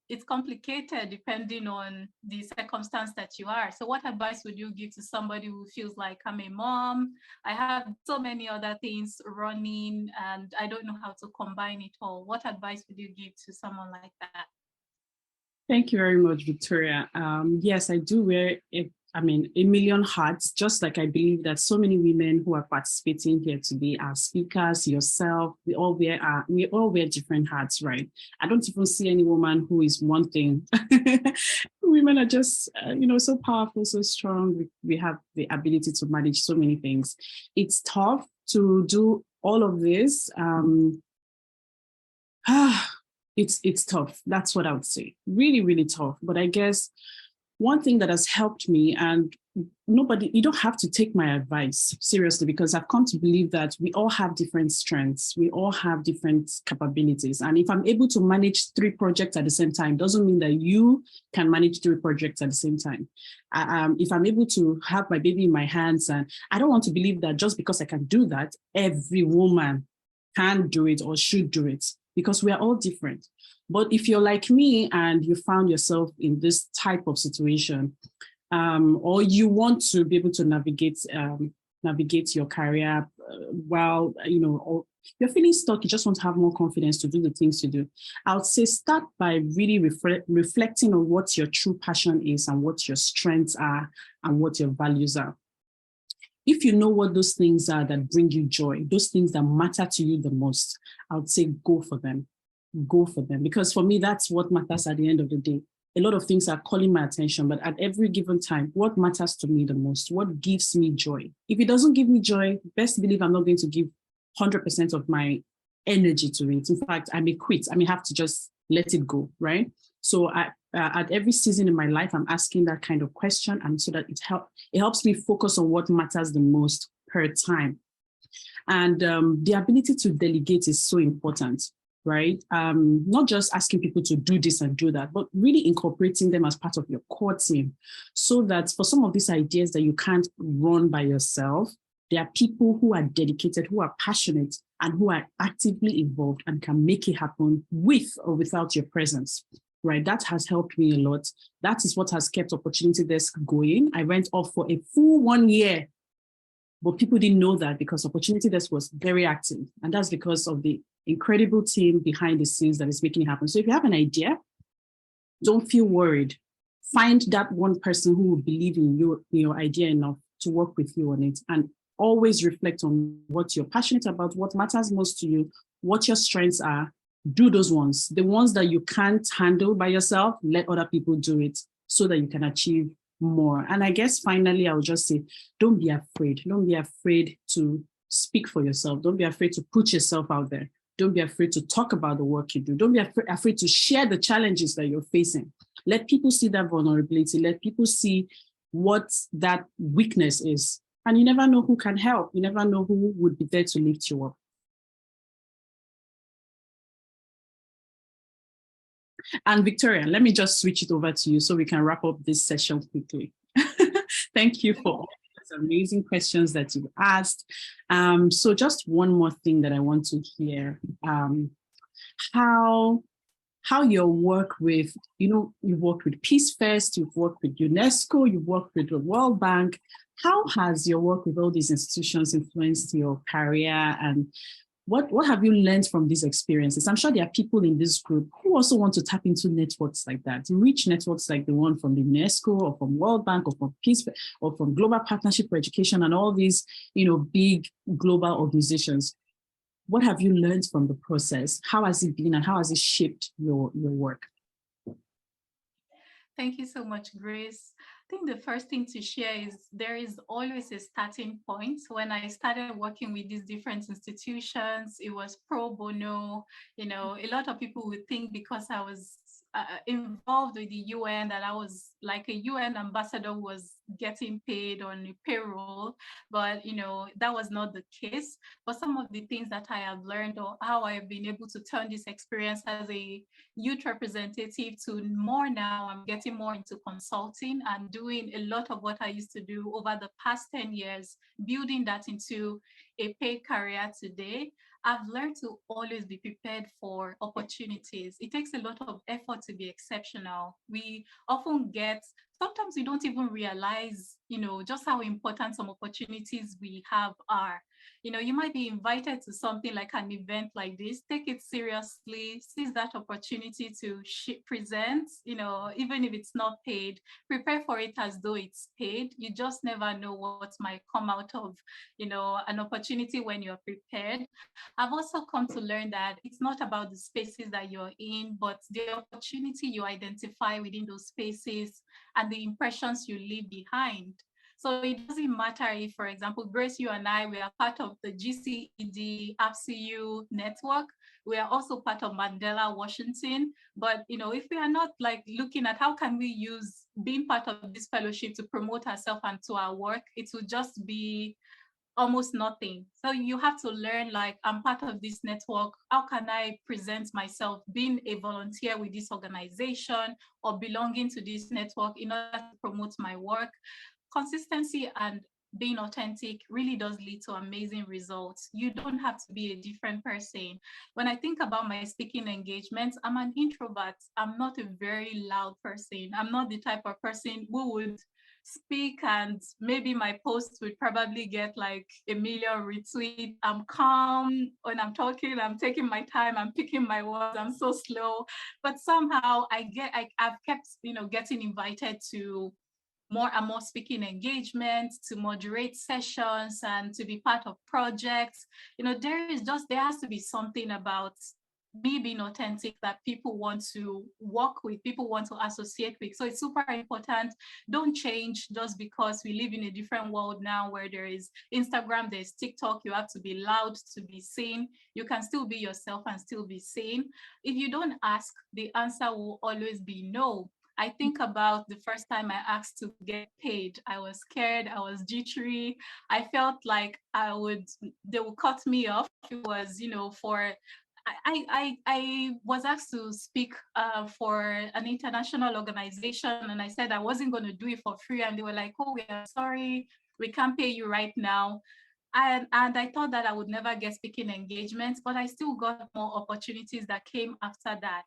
it's complicated depending on the circumstance that you are. So what advice would you give to somebody who feels like, I'm a mom, I have so many other things running, and I don't know how to combine it all? What advice would you give to someone like that? Thank you very much, Victoria. Yes, I do wear a million hats, just like I believe that so many women who are participating here today are speakers, yourself, we all wear different hats, right? I don't even see any woman who is one thing. Women are just, so powerful, so strong. We have the ability to manage so many things. It's tough to do all of this. It's tough. That's what I would say. Really, really tough. But I guess one thing that has helped me, and you don't have to take my advice seriously, because I've come to believe that we all have different strengths. We all have different capabilities. And if I'm able to manage 3 projects at the same time, doesn't mean that you can manage 3 projects at the same time. If I'm able to have my baby in my hands, and I don't want to believe that just because I can do that, every woman can do it or should do it, because we are all different. But if you're like me and you found yourself in this type of situation, or you want to be able to navigate your career while, or you're feeling stuck, you just want to have more confidence to do the things you do, I would say start by really reflecting on what your true passion is and what your strengths are and what your values are. If you know what those things are that bring you joy, those things that matter to you the most, I would say go for them. Go for them. Because for me, that's what matters at the end of the day. A lot of things are calling my attention, but at every given time, what matters to me the most? What gives me joy? If it doesn't give me joy, best believe I'm not going to give 100% of my energy to it. In fact, I may quit. I may have to just let it go, right? So at every season in my life, I'm asking that kind of question, and so that it helps me focus on what matters the most per time. And the ability to delegate is so important, right? Not just asking people to do this and do that, but really incorporating them as part of your core team, so that for some of these ideas that you can't run by yourself, there are people who are dedicated, who are passionate, and who are actively involved and can make it happen with or without your presence. Right, that has helped me a lot. That is what has kept Opportunity Desk going. I went off for a full 1 year, but people didn't know that because Opportunity Desk was very active. And that's because of the incredible team behind the scenes that is making it happen. So if you have an idea, don't feel worried. Find that one person who will believe in your idea enough to work with you on it. And always reflect on what you're passionate about, what matters most to you, what your strengths are. Do those ones. The ones that you can't handle by yourself, let other people do it so that you can achieve more. And I guess finally, I would just say, don't be afraid. Don't be afraid to speak for yourself. Don't be afraid to put yourself out there. Don't be afraid to talk about the work you do. Don't be afraid to share the challenges that you're facing. Let people see that vulnerability. Let people see what that weakness is. And you never know who can help. You never know who would be there to lift you up. And Victoria, let me just switch it over to you so we can wrap up this session quickly. Thank you for all these amazing questions that you've asked. So just one more thing that I want to hear, how your work with, you've worked with Peace Fest, you've worked with UNESCO, you've worked with the World Bank. How has your work with all these institutions influenced your career, and What have you learned from these experiences? I'm sure there are people in this group who also want to tap into networks like that, rich networks like the one from the UNESCO or from World Bank or from Peace or from Global Partnership for Education and all these, big global organizations. What have you learned from the process? How has it been and how has it shaped your work? Thank you so much, Grace. I think the first thing to share is there is always a starting point. When I started working with these different institutions, it was pro bono. A lot of people would think because I was involved with the UN that I was like a UN ambassador who was getting paid on a payroll, but that was not the case. But some of the things that I have learned or how I have been able to turn this experience as a youth representative to more now, I'm getting more into consulting and doing a lot of what I used to do over the past 10 years, building that into a paid career today. I've learned to always be prepared for opportunities. It takes a lot of effort to be exceptional. We often sometimes we don't even realize, just how important some opportunities we have are. You might be invited to something like an event like this, take it seriously, seize that opportunity to present, even if it's not paid, prepare for it as though it's paid. You just never know what might come out of, an opportunity when you're prepared. I've also come to learn that it's not about the spaces that you're in, but the opportunity you identify within those spaces and the impressions you leave behind. So it doesn't matter if, for example, Grace, you and I, we are part of the GCED AFCU network. We are also part of Mandela Washington. But, if we are not like looking at how can we use being part of this fellowship to promote ourselves and to our work, it will just be almost nothing. So you have to learn, like, I'm part of this network. How can I present myself being a volunteer with this organization or belonging to this network in order to promote my work? Consistency and being authentic really does lead to amazing results. You don't have to be a different person. When I think about my speaking engagements, I'm an introvert. I'm not a very loud person. I'm not the type of person who would speak and maybe my post would probably get like 1 million retweets. I'm calm when I'm talking, I'm taking my time, I'm picking my words, I'm so slow. But somehow I've kept, getting invited to more and more speaking engagements, to moderate sessions and to be part of projects. There has to be something about me being authentic that people want to work with, people want to associate with. So it's super important. Don't change just because we live in a different world now where there is Instagram, there's TikTok, you have to be loud to be seen. You can still be yourself and still be seen. If you don't ask, the answer will always be no. I think about the first time I asked to get paid. I was scared, I was jittery. I felt like they would cut me off. It was, I was asked to speak for an international organization, and I said I wasn't going to do it for free. And they were like, "Oh, we are sorry, we can't pay you right now." And I thought that I would never get speaking engagements, but I still got more opportunities that came after that.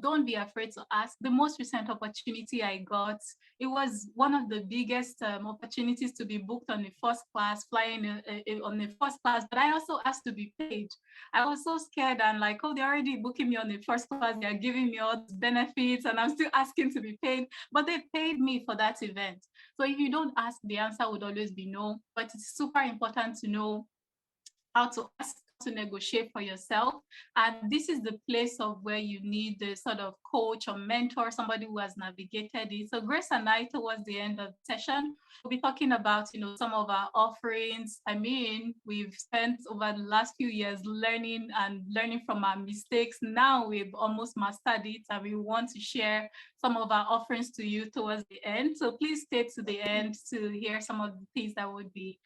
Don't be afraid to ask. The most recent opportunity I got, it was one of the biggest opportunities to be booked on the first class, flying on the first class, but I also asked to be paid. I was so scared and like, oh, they're already booking me on the first class, they're giving me all these benefits and I'm still asking to be paid, but they paid me for that event. So if you don't ask, the answer would always be no, but it's super important to know how to ask, to negotiate for yourself. And this is the place of where you need the sort of coach or mentor, somebody who has navigated it. So Grace and I, towards the end of the session, we'll be talking about, some of our offerings. I mean, we've spent over the last few years learning from our mistakes. Now we've almost mastered it and we want to share some of our offerings to you towards the end. So please stay to the end to hear some of the things that would be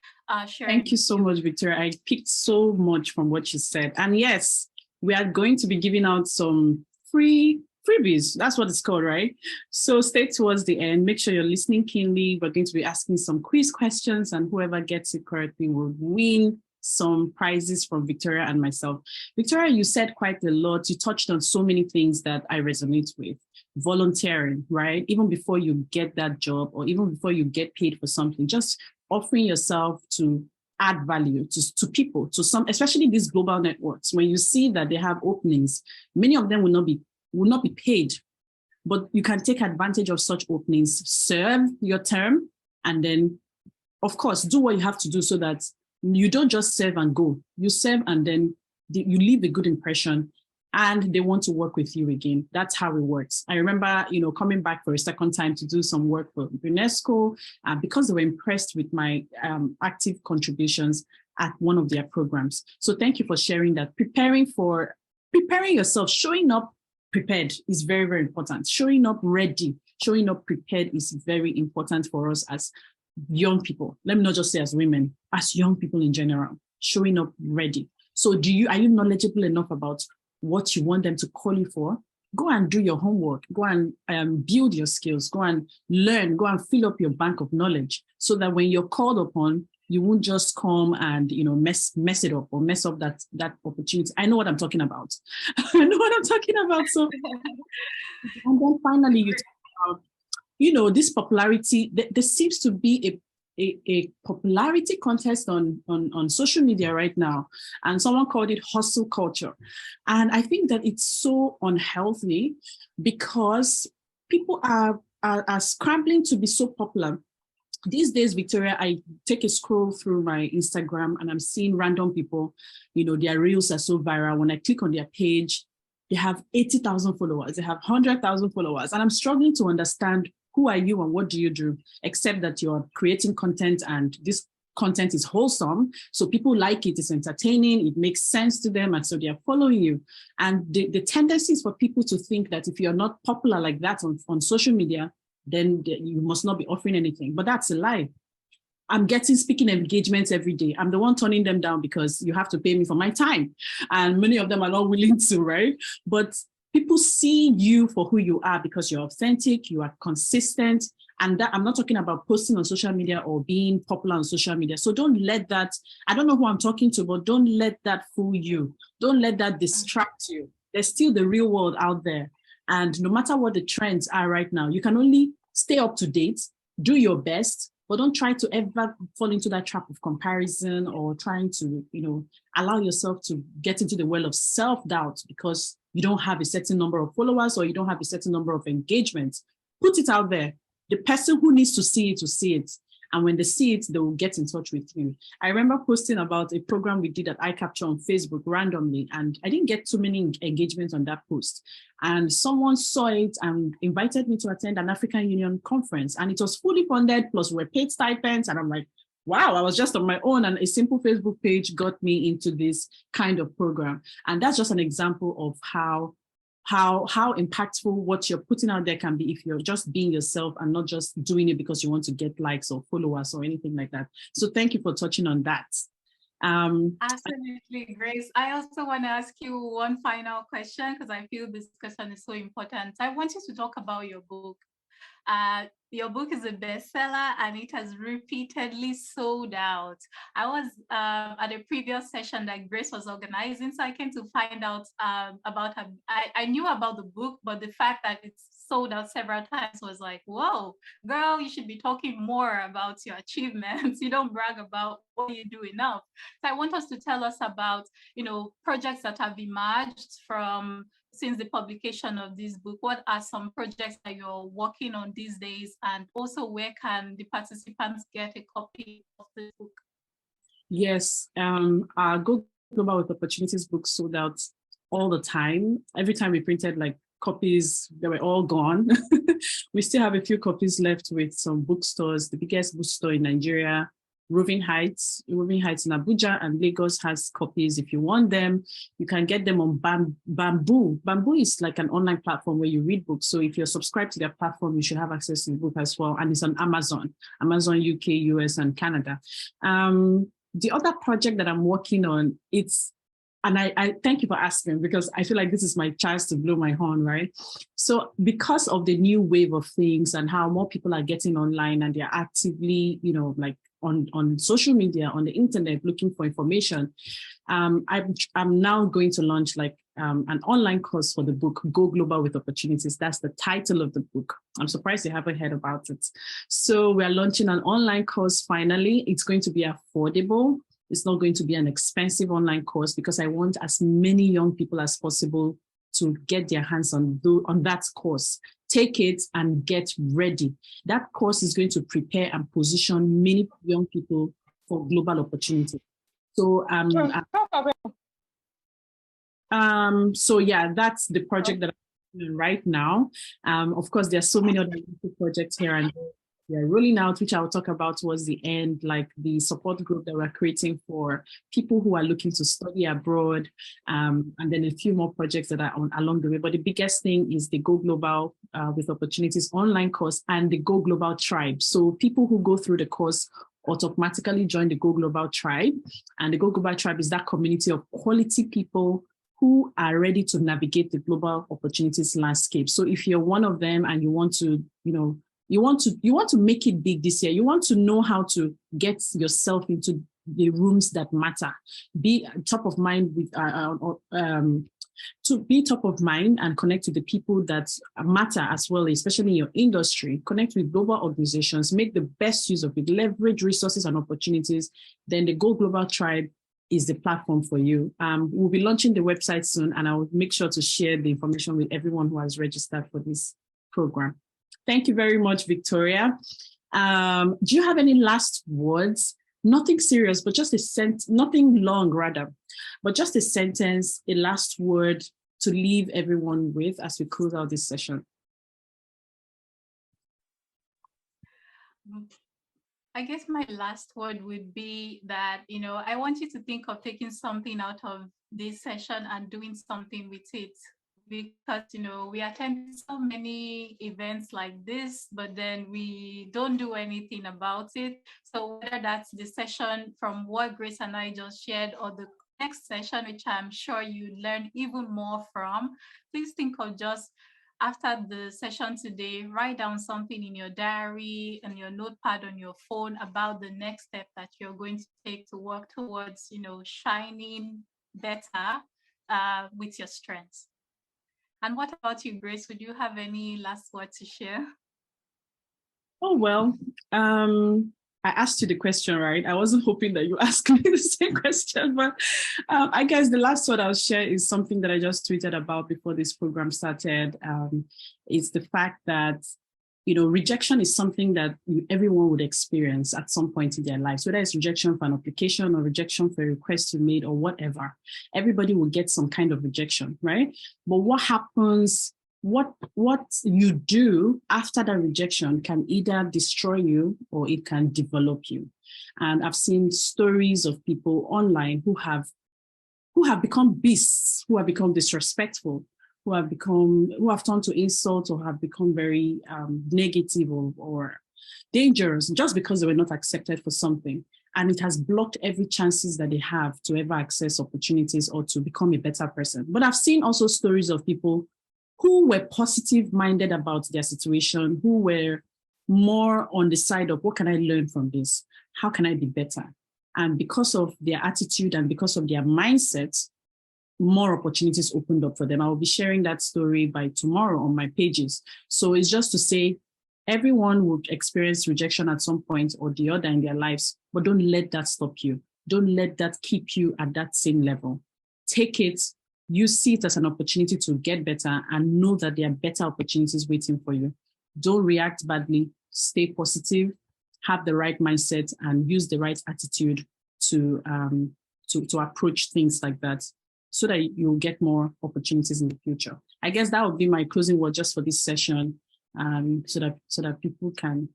sharing. Thank you so much, Victoria. I picked so much from what you said. And yes, we are going to be giving out some freebies. That's what it's called, right? So stay towards the end. Make sure you're listening keenly. We're going to be asking some quiz questions, and whoever gets it correctly will win some prizes from Victoria and myself. Victoria, you said quite a lot. You touched on so many things that I resonate with. Volunteering, right? Even before you get that job or even before you get paid for something, just offering yourself to add value to people, to some, especially these global networks. When you see that they have openings, many of them will not be paid, but you can take advantage of such openings, serve your term, and then, of course, do what you have to do so that you don't just serve and go. You serve and then you leave a good impression, and they want to work with you again. That's how it works. I remember, coming back for a second time to do some work for UNESCO because they were impressed with my active contributions at one of their programs. So thank you for sharing that. Preparing yourself, showing up prepared is very, very important. Showing up ready, showing up prepared is very important for us as young people. Let me not just say as women, as young people in general, showing up ready. So are you knowledgeable enough about what you want them to call you for? Go and do your homework. Go and build your skills. Go and learn. Go and fill up your bank of knowledge so that when you're called upon, you won't just come and mess it up or mess up that opportunity. I know what I'm talking about. I know what I'm talking about. So, and then finally, you talk about this popularity. There seems to be a popularity contest on social media right now, and someone called it hustle culture. And I think that it's so unhealthy because people are scrambling to be so popular. These days, Victoria, I take a scroll through my Instagram and I'm seeing random people, their reels are so viral. When I click on their page, they have 80,000 followers, they have 100,000 followers. And I'm struggling to understand, who are you and what do you do? Except that you're creating content and this content is wholesome. So people like it, it's entertaining, it makes sense to them. And so they are following you. And the tendency is for people to think that if you're not popular like that on social media, then you must not be offering anything. But that's a lie. I'm getting speaking engagements every day. I'm the one turning them down because you have to pay me for my time. And many of them are not willing to, right? But people see you for who you are because you're authentic, you are consistent. And that, I'm not talking about posting on social media or being popular on social media. So don't let that, I don't know who I'm talking to, but don't let that fool you. Don't let that distract you. There's still the real world out there. And no matter what the trends are right now, you can only stay up to date, do your best, but don't try to ever fall into that trap of comparison or trying to, allow yourself to get into the well of self-doubt because you don't have a certain number of followers or you don't have a certain number of engagements. Put it out there. The person who needs to see it will see it. And when they see it, they will get in touch with you. I remember posting about a program we did at iCapture on Facebook randomly, and I didn't get too many engagements on that post. And someone saw it and invited me to attend an African Union conference, and it was fully funded, plus we're paid stipends. And I'm like, wow, I was just on my own, and a simple Facebook page got me into this kind of program. And that's just an example of how impactful what you're putting out there can be if you're just being yourself and not just doing it because you want to get likes or followers or anything like that. So thank you for touching on that. Absolutely, Grace. I also want to ask you one final question because I feel this discussion is so important. I want you to talk about your book. Your book is a bestseller and it has repeatedly sold out. I was at a previous session that Grace was organizing, so I came to find out about her. I knew about the book, but the fact that it's sold out several times was like, whoa, girl, you should be talking more about your achievements. You don't brag about what you do enough. So I want us to tell us about, projects that have emerged from since the publication of this book. What are some projects that you're working on these days? And also, where can the participants get a copy of the book? Yes, our Go Global with Opportunities book sold out all the time. Every time we printed copies, they were all gone. We still have a few copies left with some bookstores. The biggest bookstore in Nigeria, Roving Heights in Abuja, and Lagos has copies. If you want them, you can get them on Bamboo. Bamboo is like an online platform where you read books. So if you're subscribed to their platform, you should have access to the book as well. And it's on Amazon UK, US, and Canada. The other project that I'm working on, and I thank you for asking because I feel like this is my chance to blow my horn, right? So because of the new wave of things and how more people are getting online and they're actively, on social media, on the internet, looking for information, I'm now going to launch an online course for the book, Go Global with Opportunities. That's the title of the book. I'm surprised you haven't heard about it. So we're launching an online course finally. It's going to be affordable. It's not going to be an expensive online course because I want as many young people as possible to get their hands on that course. Take it and get ready. That course is going to prepare and position many young people for global opportunity. So, so yeah, that's the project that I'm doing right now. Of course, there are so many other projects here and there. We are rolling out, which I'll talk about towards the end, like the support group that we're creating for people who are looking to study abroad, and then a few more projects that are along the way. But the biggest thing is the Go Global with Opportunities online course and the Go Global Tribe. So people who go through the course automatically join the Go Global Tribe. And the Go Global Tribe is that community of quality people who are ready to navigate the global opportunities landscape. So if you're one of them and you want to, you want to make it big this year, you want to know how to get yourself into the rooms that matter, be top of mind with to be top of mind and connect with the people that matter as well, especially in your industry, connect with global organizations, make the best use of it, leverage resources and opportunities, then the Go Global Tribe is the platform for you. We'll be launching the website soon, and I'll make sure to share the information with everyone who has registered for this program. Thank you very much, Victoria. Do you have any last words? Nothing serious, but just a sentence, nothing long rather, but just a sentence, a last word to leave everyone with as we close out this session. I guess my last word would be that, I want you to think of taking something out of this session and doing something with it. Because, we attend so many events like this, but then we don't do anything about it. So whether that's the session from what Grace and I just shared or the next session, which I'm sure you learn even more from, please think of just after the session today, write down something in your diary and your notepad on your phone about the next step that you're going to take to work towards, shining better with your strengths. And what about you, Grace? Would you have any last words to share? Oh, well, I asked you the question, right? I wasn't hoping that you asked me the same question, but I guess the last word I'll share is something that I just tweeted about before this program started. It's the fact that, rejection is something that everyone would experience at some point in their lives, whether it's rejection for an application or rejection for a request you made or whatever. Everybody will get some kind of rejection, right? But what happens, what you do after that rejection can either destroy you or it can develop you. And I've seen stories of people online who have become beasts, who have become disrespectful, who have turned to insult or have become very negative or dangerous just because they were not accepted for something. And it has blocked every chances that they have to ever access opportunities or to become a better person. But I've seen also stories of people who were positive-minded about their situation, who were more on the side of what can I learn from this? How can I be better? And because of their attitude and because of their mindset, more opportunities opened up for them. I will be sharing that story by tomorrow on my pages. So it's just to say, everyone would experience rejection at some point or the other in their lives, but don't let that stop you. Don't let that keep you at that same level. Take it, you see it as an opportunity to get better and know that there are better opportunities waiting for you. Don't react badly, stay positive, have the right mindset and use the right attitude to approach things like that, so that you'll get more opportunities in the future. I guess that would be my closing word just for this session, so that people can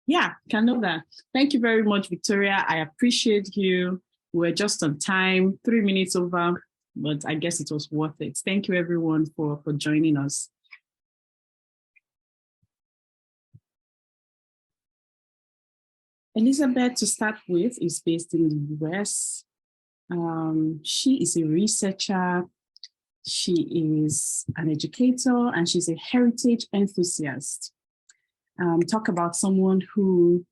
know that. Thank you very much, Victoria. I appreciate you. We're just on time, 3 minutes over, but I guess it was worth it. Thank you, everyone, for joining us. Elizabeth, to start with, is based in the US. She is a researcher, she is an educator, and she's a heritage enthusiast. Talk about someone who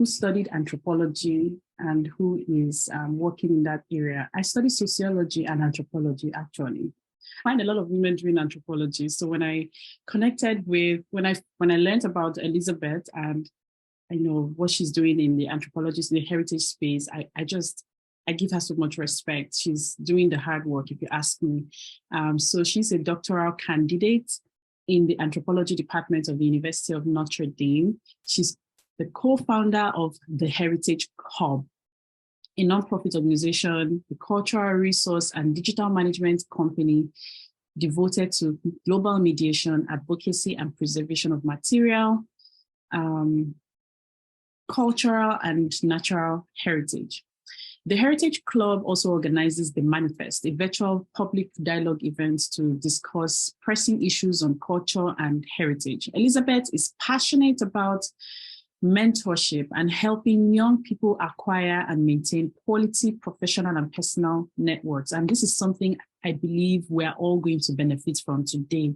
studied anthropology and who is working in that area. I studied sociology and anthropology, actually. I find a lot of women doing anthropology. So when I connected with, when I learned about Elizabeth and I know what she's doing in the anthropologist, in the heritage space. I give her so much respect. She's doing the hard work, if you ask me. So she's a doctoral candidate in the anthropology department of the University of Notre Dame. She's the co-founder of the Heritage Hub, a nonprofit organization, a cultural resource and digital management company devoted to global mediation, advocacy, and preservation of material, cultural, and natural heritage. The Heritage Club also organizes the Manifest, a virtual public dialogue event to discuss pressing issues on culture and heritage. Elizabeth is passionate about mentorship and helping young people acquire and maintain quality professional and personal networks. And this is something I believe we're all going to benefit from today.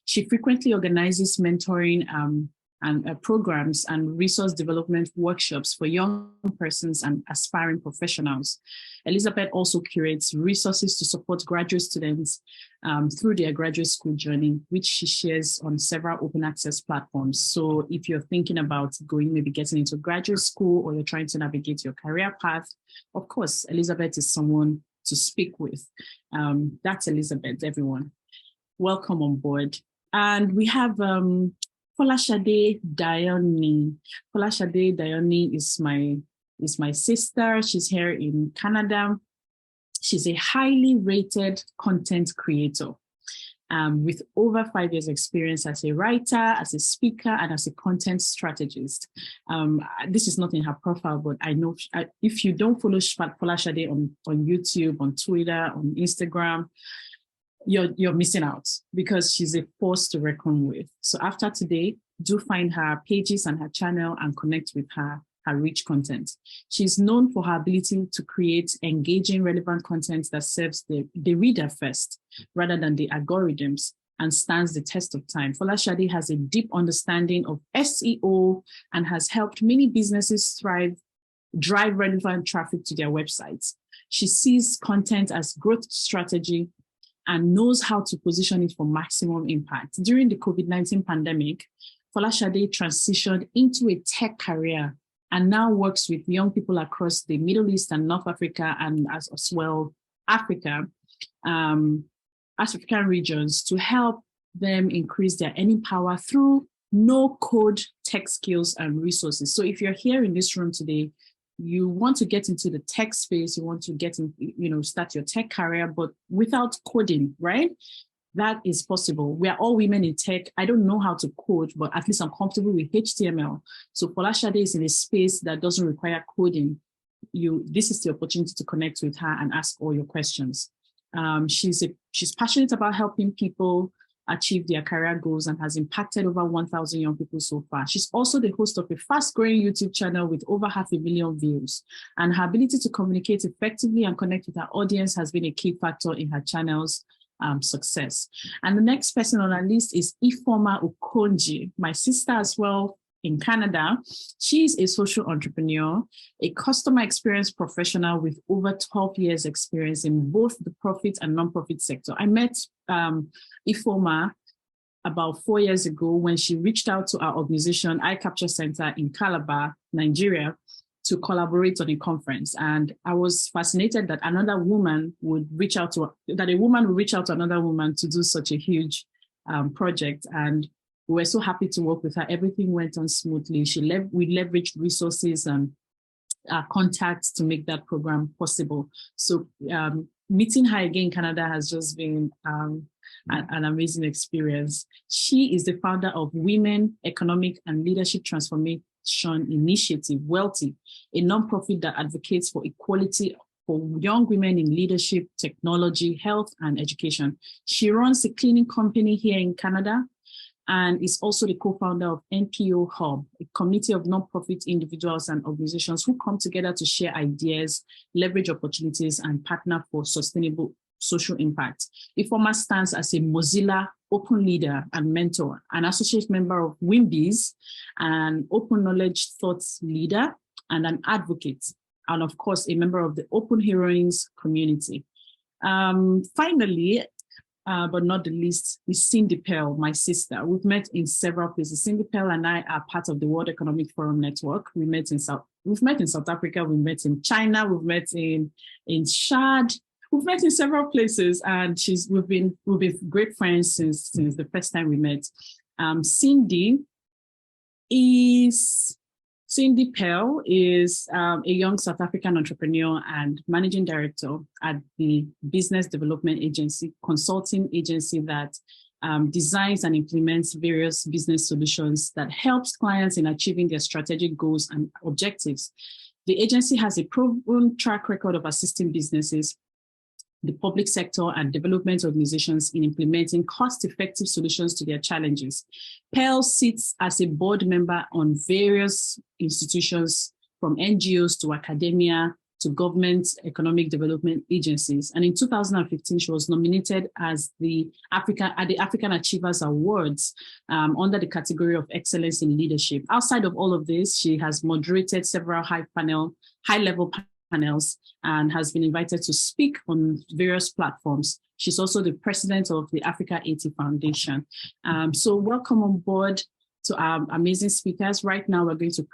She frequently organizes mentoring and programs and resource development workshops for young persons and aspiring professionals. Elizabeth also curates resources to support graduate students through their graduate school journey, which she shares on several open access platforms. So if you're thinking about maybe getting into graduate school, or you're trying to navigate your career path, of course, Elizabeth is someone to speak with. That's Elizabeth, everyone. Welcome on board. And we have Folashade Dayoni. Folashade Dayoni is my sister. She's here in Canada. She's a highly rated content creator with over 5 years experience as a writer, as a speaker, and as a content strategist. This is not in her profile, but I know if you don't follow Folashade on YouTube, on Twitter, on Instagram, you're missing out, because she's a force to reckon with. So after today, do find her pages and her channel and connect with her rich content. She's known for her ability to create engaging, relevant content that serves the reader first, rather than the algorithms, and stands the test of time. Folashade has a deep understanding of SEO and has helped many businesses drive relevant traffic to their websites. She sees content as growth strategy and knows how to position it for maximum impact. During the COVID-19 pandemic, Folashade transitioned into a tech career and now works with young people across the Middle East and North Africa, and as well African regions, to help them increase their earning power through no-code tech skills and resources. So if you're here in this room today, you want to get into the tech space, you want to get in, start your tech career, but without coding, right? That is possible. We are all women in tech. I don't know how to code, but at least I'm comfortable with HTML. So Folashade is in a space that doesn't require coding. This is the opportunity to connect with her and ask all your questions. She's passionate about helping people achieve their career goals and has impacted over 1,000 young people so far. She's also the host of a fast-growing YouTube channel with over 500,000 views. And her ability to communicate effectively and connect with her audience has been a key factor in her channel's success. And the next person on our list is Ifeoma Okonji, my sister as well in Canada. She's a social entrepreneur, a customer experience professional with over 12 years experience in both the profit and non-profit sector. I met Ifeoma about 4 years ago when she reached out to our organization, Eye Capture Center in Calabar, Nigeria, to collaborate on a conference. And I was fascinated that a woman would reach out to another woman to do such a huge project. And we were so happy to work with her. Everything went on smoothly. We leveraged resources and contacts to make that program possible. So meeting her again in Canada has just been an amazing experience. She is the founder of Women Economic and Leadership Transformation Initiative, Wealthy, a nonprofit that advocates for equality for young women in leadership, technology, health, and education. She runs a cleaning company here in Canada and is also the co-founder of NPO Hub, a community of nonprofit individuals and organizations who come together to share ideas, leverage opportunities, and partner for sustainable social impact. Ifeoma stands as a Mozilla open leader and mentor, an associate member of WIMBIZ, an open knowledge thoughts leader, and an advocate, and of course, a member of the Open Heroines community. Finally, but not the least, is Cindy Pell, my sister. We've met in several places. Cindy Pell and I are part of the World Economic Forum Network. We've met in South Africa, we've met in China, we've met in Shad. We've met in several places, and we've been great friends since the first time we met. Cindy Pell is a young South African entrepreneur and managing director at the Business Development Agency, consulting agency that designs and implements various business solutions that helps clients in achieving their strategic goals and objectives. The agency has a proven track record of assisting businesses, the public sector, and development organizations in implementing cost-effective solutions to their challenges. Pell sits as a board member on various institutions, from NGOs to academia to government economic development agencies. And in 2015, she was nominated as the African Achievers Awards under the category of Excellence in Leadership. Outside of all of this, she has moderated several high-level panels and has been invited to speak on various platforms. She's also the president of the Africa 80 Foundation. So welcome on board to our amazing speakers. Right now, we're going to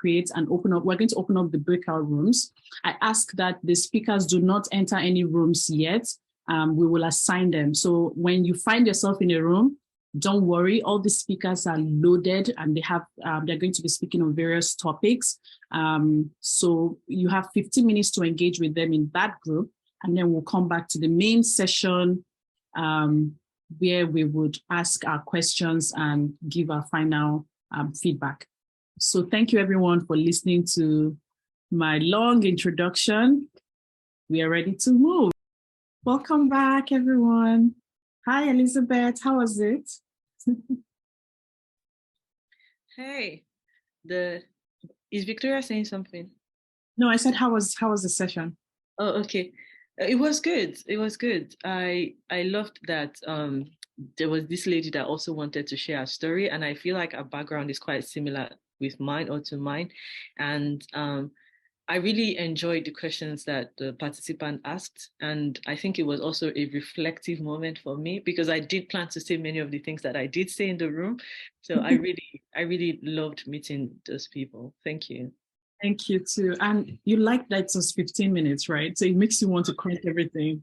open up the breakout rooms. I ask that the speakers do not enter any rooms yet. We will assign them. So when you find yourself in a room, don't worry, all the speakers are loaded and they're going to be speaking on various topics. So you have 15 minutes to engage with them in that group, and then we'll come back to the main session where we would ask our questions and give our final feedback. So thank you everyone for listening to my long introduction. We are ready to move. Welcome back, everyone. Hi, Elizabeth, how was it? Hey, is Victoria saying something? No, I said, how was the session? Oh, okay. It was good. It was good. I loved that there was this lady that also wanted to share a story, and I feel like our background is quite similar with mine or to mine. And I really enjoyed the questions that the participant asked. And I think it was also a reflective moment for me, because I did plan to say many of the things that I did say in the room. So I really loved meeting those people. Thank you. Thank you too. And you like that it was 15 minutes, right? So it makes you want to crank everything.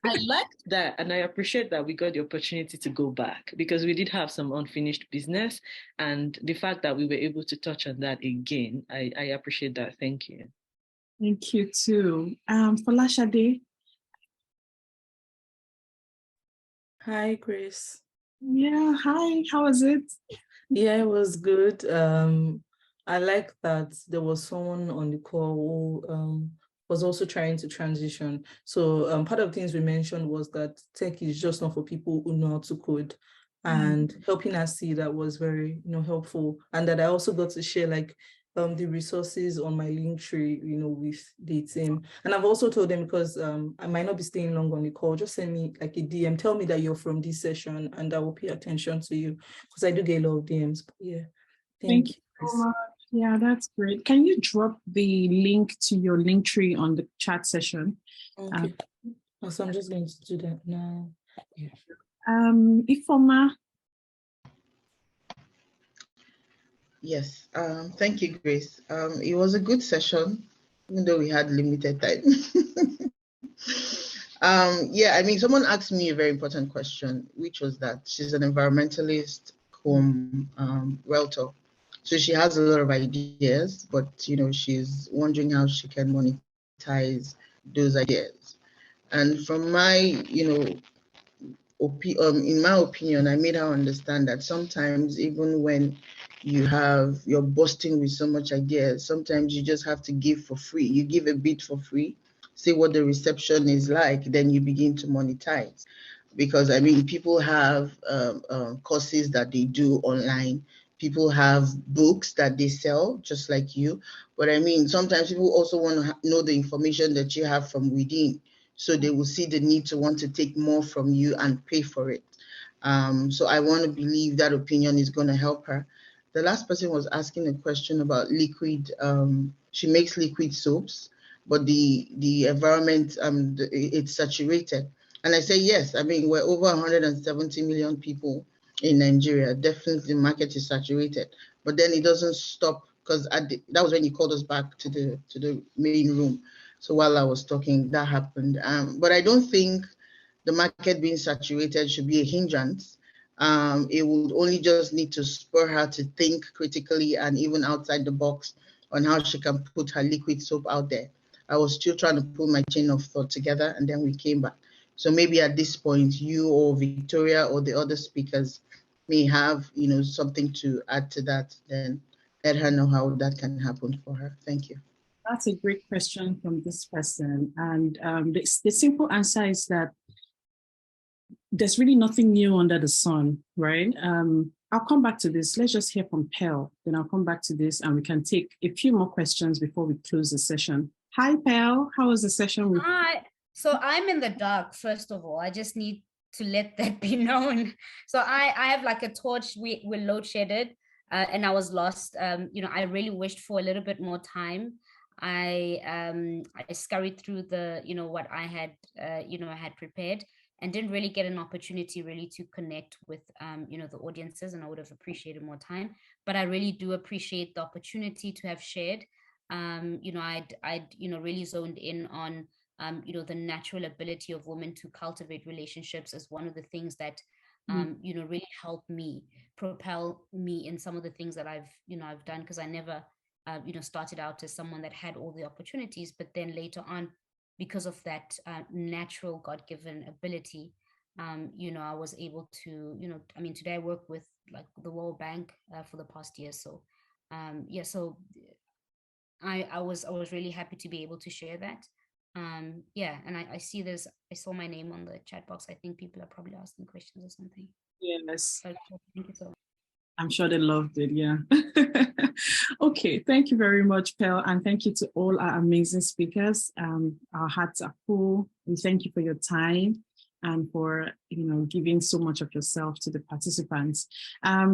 I liked that, and I appreciate that we got the opportunity to go back, because we did have some unfinished business, and the fact that we were able to touch on that again, I appreciate that. Thank you. Thank you too. Folashade. Hi, Grace. Yeah, hi. How was it? Yeah, it was good. I like that there was someone on the call who was also trying to transition. So part of the things we mentioned was that tech is just not for people who know how to code, and helping us see that was very helpful. And that I also got to share the resources on my link tree, with the team. And I've also told them, because I might not be staying long on the call, just send me like a DM, tell me that you're from this session, and I will pay attention to you, because I do get a lot of DMs. But yeah, thank you so much. Yeah, that's great. Can you drop the link to your link tree on the chat session? Okay. So I'm just going to do that now. Yeah. Ifoma. Yes, thank you, Grace. It was a good session, even though we had limited time. Yeah, I mean, someone asked me a very important question, which was that she's an environmentalist, realtor. So she has a lot of ideas, but she's wondering how she can monetize those ideas. And from my, in my opinion, I made her understand that sometimes even when you're bursting with so much ideas, sometimes you just have to give for free. You give a bit for free, see what the reception is like, then you begin to monetize. Because I mean, people have courses that they do online. People have books that they sell, just like you. But I mean, sometimes people also want to know the information that you have from within. So they will see the need to want to take more from you and pay for it. So I want to believe that opinion is going to help her. The last person was asking a question about liquid. She makes liquid soaps, but the environment, it's saturated. And I say yes. I mean, we're over 170 million people in Nigeria. Definitely the market is saturated. But then it doesn't stop, because that was when you called us back to the main room. So while I was talking, that happened. But I don't think the market being saturated should be a hindrance. It would only just need to spur her to think critically and even outside the box on how she can put her liquid soap out there. I was still trying to pull my chain of thought together, and then we came back. So maybe at this point, you or Victoria or the other speakers may have, something to add to that. Then let her know how that can happen for her. Thank you. That's a great question from this person. And the simple answer is that there's really nothing new under the sun, right? I'll come back to this. Let's just hear from Pearl. Then I'll come back to this and we can take a few more questions before we close the session. Hi, Pearl. How was the session? Hi. So I'm in the dark, first of all. I just need to let that be known. So I have like a torch. We're load shedded and I was lost. I really wished for a little bit more time. I scurried through the, what I had, I had prepared, and didn't really get an opportunity really to connect with, the audiences, and I would have appreciated more time. But I really do appreciate the opportunity to have shared. I'd really zoned in on, the natural ability of women to cultivate relationships as one of the things that, really helped me propel me in some of the things that I've done, because I never, started out as someone that had all the opportunities, but then later on, because of that natural God-given ability, I was able to, today I work with like the World Bank for the past year. So, so I was really happy to be able to share that. And I see I saw my name on the chat box. I think people are probably asking questions or something. Yes. But thank you so much. I'm sure they loved it, yeah. Okay, thank you very much, Pearl, and thank you to all our amazing speakers. Our hearts are full. We thank you for your time and for giving so much of yourself to the participants.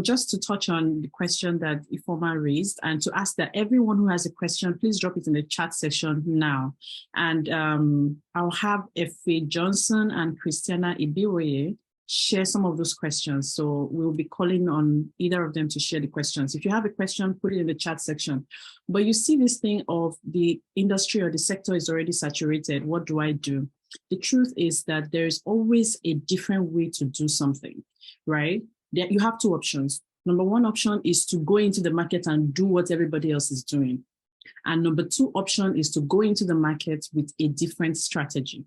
Just to touch on the question that Ifeoma raised, and to ask that everyone who has a question, please drop it in the chat session now. And I'll have Efe Johnson and Christiana Ibiwoye share some of those questions. So we'll be calling on either of them to share the questions. If you have a question, put it in the chat section. But you see this thing of the industry or the sector is already saturated. What do I do? The truth is that there is always a different way to do something, right? You have two options. Number one option is to go into the market and do what everybody else is doing. And number two option is to go into the market with a different strategy,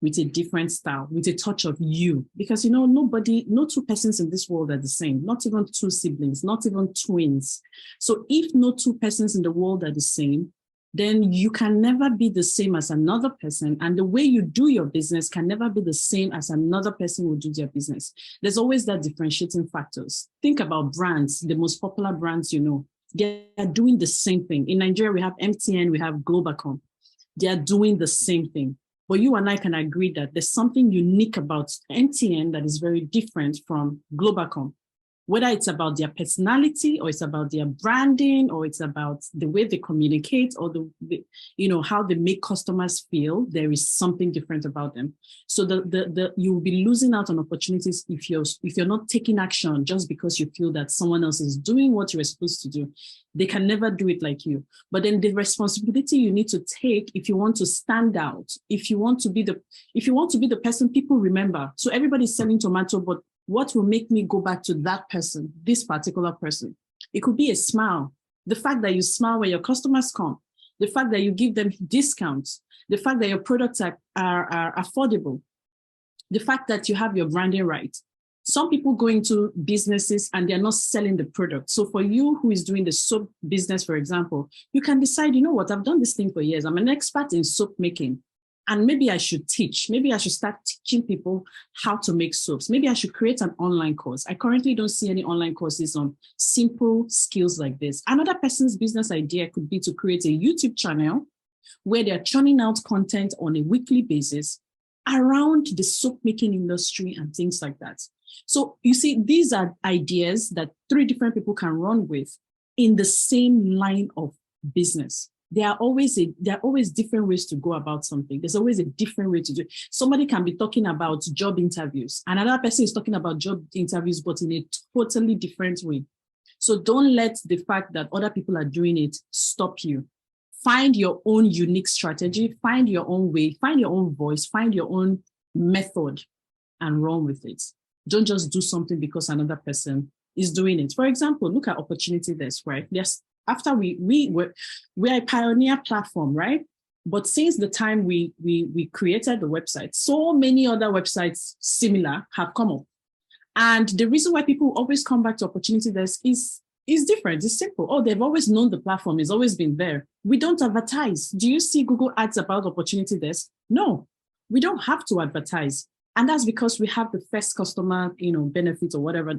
with a different style, with a touch of you. Because, no two persons in this world are the same, not even two siblings, not even twins. So if no two persons in the world are the same, then you can never be the same as another person. And the way you do your business can never be the same as another person will do their business. There's always that differentiating factors. Think about brands, the most popular brands, they're doing the same thing. In Nigeria, we have MTN, we have Globacom. They're doing the same thing. But you and I can agree that there's something unique about MTN that is very different from Globacom. Whether it's about their personality, or it's about their branding, or it's about the way they communicate, or the how they make customers feel, there is something different about them. So you will be losing out on opportunities if you're not taking action just because you feel that someone else is doing what you were supposed to do. They can never do it like you. But then the responsibility you need to take if you want to stand out, if you want to be the person people remember. So everybody's selling tomato, but what will make me go back to that person, this particular person? It could be a smile. The fact that you smile when your customers come, the fact that you give them discounts, the fact that your products are affordable, the fact that you have your branding right. Some people go into businesses and they're not selling the product. So for you who is doing the soap business, for example, you can decide, what, I've done this thing for years. I'm an expert in soap making. And maybe I should teach. Maybe I should start teaching people how to make soaps. Maybe I should create an online course. I currently don't see any online courses on simple skills like this. Another person's business idea could be to create a YouTube channel where they're churning out content on a weekly basis around the soap making industry and things like that. So you see, these are ideas that 3 different people can run with in the same line of business. there are always different ways to go about something. There's always a different way to do it. Somebody can be talking about job interviews. Another person is talking about job interviews, but in a totally different way. So don't let the fact that other people are doing it stop you. Find your own unique strategy, find your own way, find your own voice, find your own method and run with it. Don't just do something because another person is doing it. For example, look at Opportunity Desk, right? Yes, after we're a pioneer platform, right? But since the time we created the website, so many other websites similar have come up. And the reason why people always come back to Opportunity Desk is different. It's simple. Oh, they've always known the platform. It's always been there. We don't advertise. Do you see Google ads about Opportunity Desk? No, we don't have to advertise. And that's because we have the first customer, benefit or whatever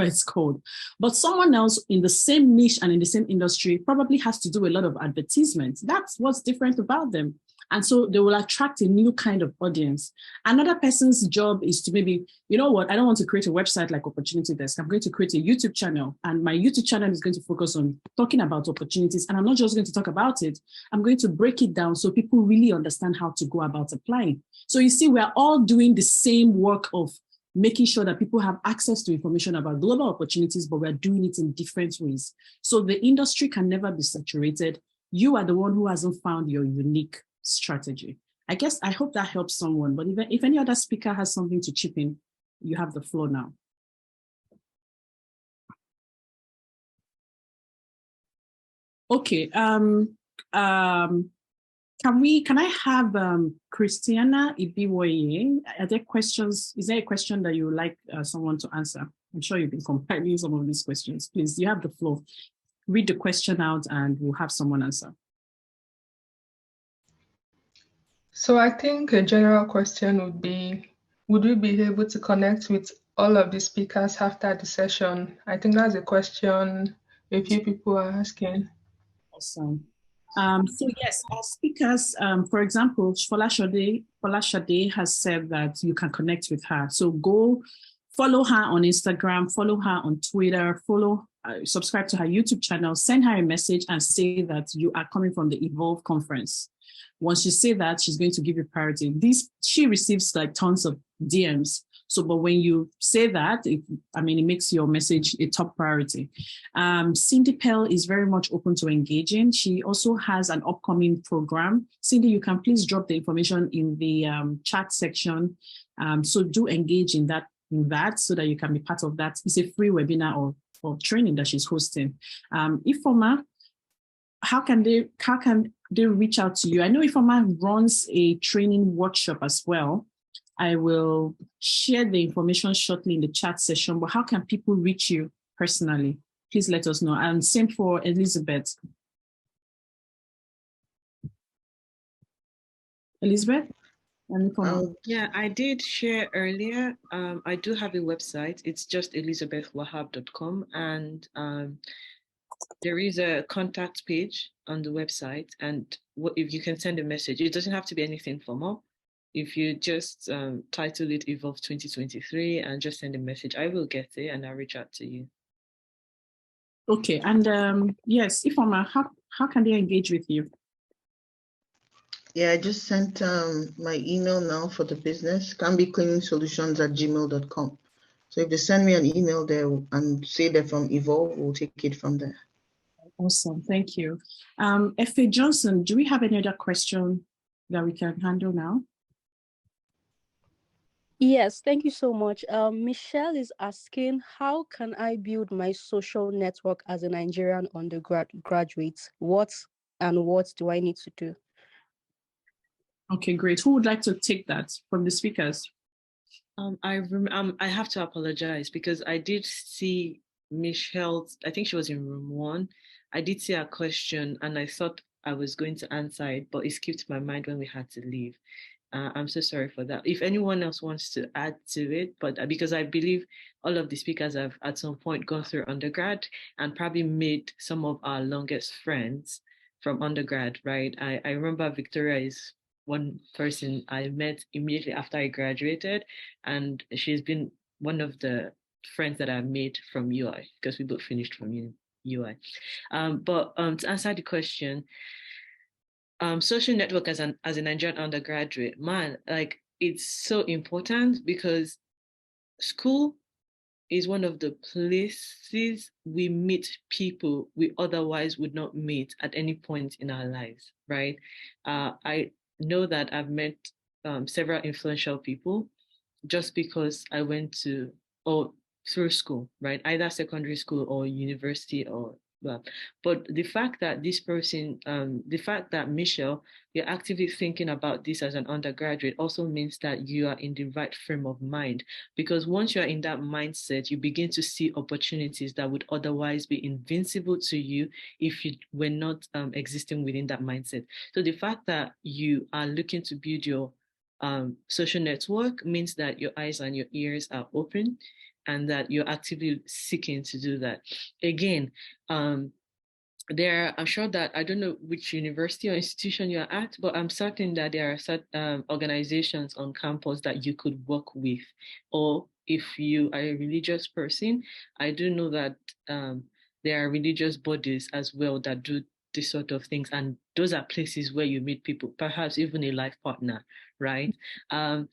it's called. But someone else in the same niche and in the same industry probably has to do a lot of advertisement. That's what's different about them. And so they will attract a new kind of audience. Another person's job is to maybe, I don't want to create a website like Opportunity Desk. I'm going to create a YouTube channel. And my YouTube channel is going to focus on talking about opportunities. And I'm not just going to talk about it. I'm going to break it down so people really understand how to go about applying. So you see, we're all doing the same work of making sure that people have access to information about global opportunities, but we're doing it in different ways. So the industry can never be saturated. You are the one who hasn't found your unique strategy. I hope that helps someone, but if any other speaker has something to chip in, you have the floor now. Okay, can I have Christiana Ibiwoye? Are there questions? Is there a question that you would like someone to answer? I'm sure you've been compiling some of these questions. Please, you have the floor. Read the question out and we'll have someone answer. So I think a general question would be, would we be able to connect with all of the speakers after the session? I think that's a question a few people are asking. Awesome. So yes, our speakers, for example, Folashade has said that you can connect with her. So go follow her on Instagram, follow her on Twitter, subscribe to her YouTube channel, send her a message and say that you are coming from the Evolve conference. Once you say that, she's going to give you priority. She receives like tons of DMs. So, but when you say that, it makes your message a top priority. Cindy Pell is very much open to engaging. She also has an upcoming program. Cindy, you can please drop the information in the chat section. So do engage in that so that you can be part of that. It's a free webinar or training that she's hosting. Ifoma, how can they reach out to you? I know Ifoma runs a training workshop as well. I will share the information shortly in the chat session, but how can people reach you personally? Please let us know. And same for Elizabeth. Elizabeth? Yeah, I did share earlier. I do have a website. It's just elizabethwahab.com. And there is a contact page on the website. And if you can send a message, it doesn't have to be anything formal. If you just title it Evolve 2023 and just send a message, I will get it and I'll reach out to you. Okay, and yes, Ifoma, how can they engage with you? Yeah, I just sent my email now for the business, canbecleaningsolutions@gmail.com. So if they send me an email there and say they're from Evolve, we'll take it from there. Awesome, thank you. F.A. Johnson, do we have any other question that we can handle now? Yes, thank you so much. Michelle is asking, how can I build my social network as a Nigerian undergraduate? What do I need to do? Okay, great. Who would like to take that from the speakers? I have to apologize because I did see Michelle, I think she was in room 1. I did see a question and I thought I was going to answer it, but it skipped my mind when we had to leave. I'm so sorry for that. If anyone else wants to add to it, but because I believe all of the speakers have at some point gone through undergrad and probably made some of our longest friends from undergrad, right? I remember Victoria is one person I met immediately after I graduated, and she's been one of the friends that I made from UI because we both finished from UI. But to answer the question, social network as a Nigerian undergraduate, man, like it's so important because school is one of the places we meet people we otherwise would not meet at any point in our lives, right? I know that I've met several influential people just because I went to or through school, right? Either secondary school or university or well. But the fact that this person, the fact that Michelle, you're actively thinking about this as an undergraduate also means that you are in the right frame of mind. Because once you're in that mindset, you begin to see opportunities that would otherwise be invincible to you if you were not existing within that mindset. So the fact that you are looking to build your social network means that your eyes and your ears are open and that you're actively seeking to do that. Again, I'm sure that I don't know which university or institution you're at, but I'm certain that there are certain organizations on campus that you could work with. Or if you are a religious person, I do know that there are religious bodies as well that do this sort of things. And those are places where you meet people, perhaps even a life partner, right? I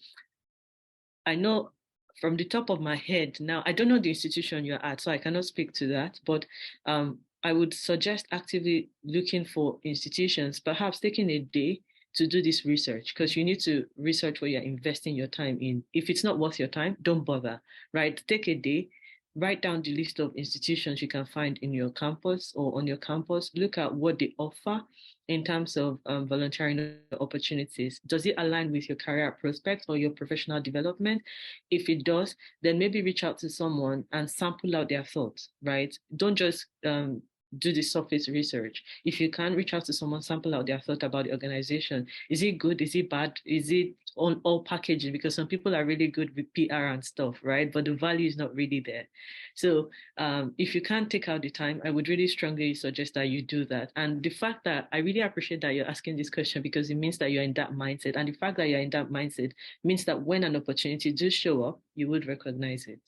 know from the top of my head now, I don't know the institution you're at, so I cannot speak to that, but I would suggest actively looking for institutions, perhaps taking a day to do this research, because you need to research what you're investing your time in. If it's not worth your time, don't bother, right? Take a day, write down the list of institutions you can find in your campus or on your campus, look at what they offer in terms of volunteering opportunities. Does it align with your career prospects or your professional development? If it does, then maybe reach out to someone and sample out their thoughts, right? Don't just do the surface research. If you can, reach out to someone, sample out their thought about the organization. Is it good? Is it bad? Is it on all packaging? Because some people are really good with PR and stuff, right? But the value is not really there. So if you can't take out the time, I would really strongly suggest that you do that. And the fact that I really appreciate that you're asking this question, because it means that you're in that mindset. And the fact that you're in that mindset means that when an opportunity does show up, you would recognize it.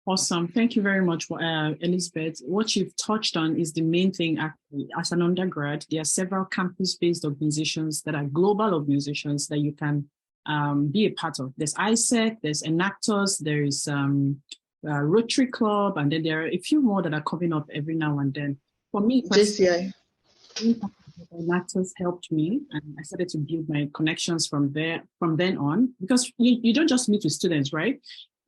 Awesome. Thank you very much, Elizabeth. What you've touched on is the main thing. Actually, as an undergrad, there are several campus-based organizations that are global organizations that you can be a part of. There's ISEC, there's Enactors, there is Rotary Club, and then there are a few more that are coming up every now and then. For me, JCI. Enactors helped me, and I started to build my connections from then on, because you don't just meet with students, right?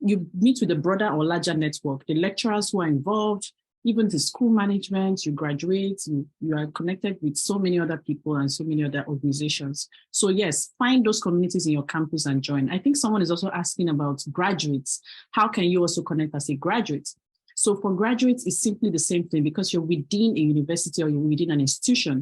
You meet with the broader or larger network, the lecturers who are involved, even the school management, you graduate, you are connected with so many other people and so many other organizations. So yes, find those communities in your campus and join. I think someone is also asking about graduates. How can you also connect as a graduate? So for graduates, it's simply the same thing, because you're within a university or you're within an institution.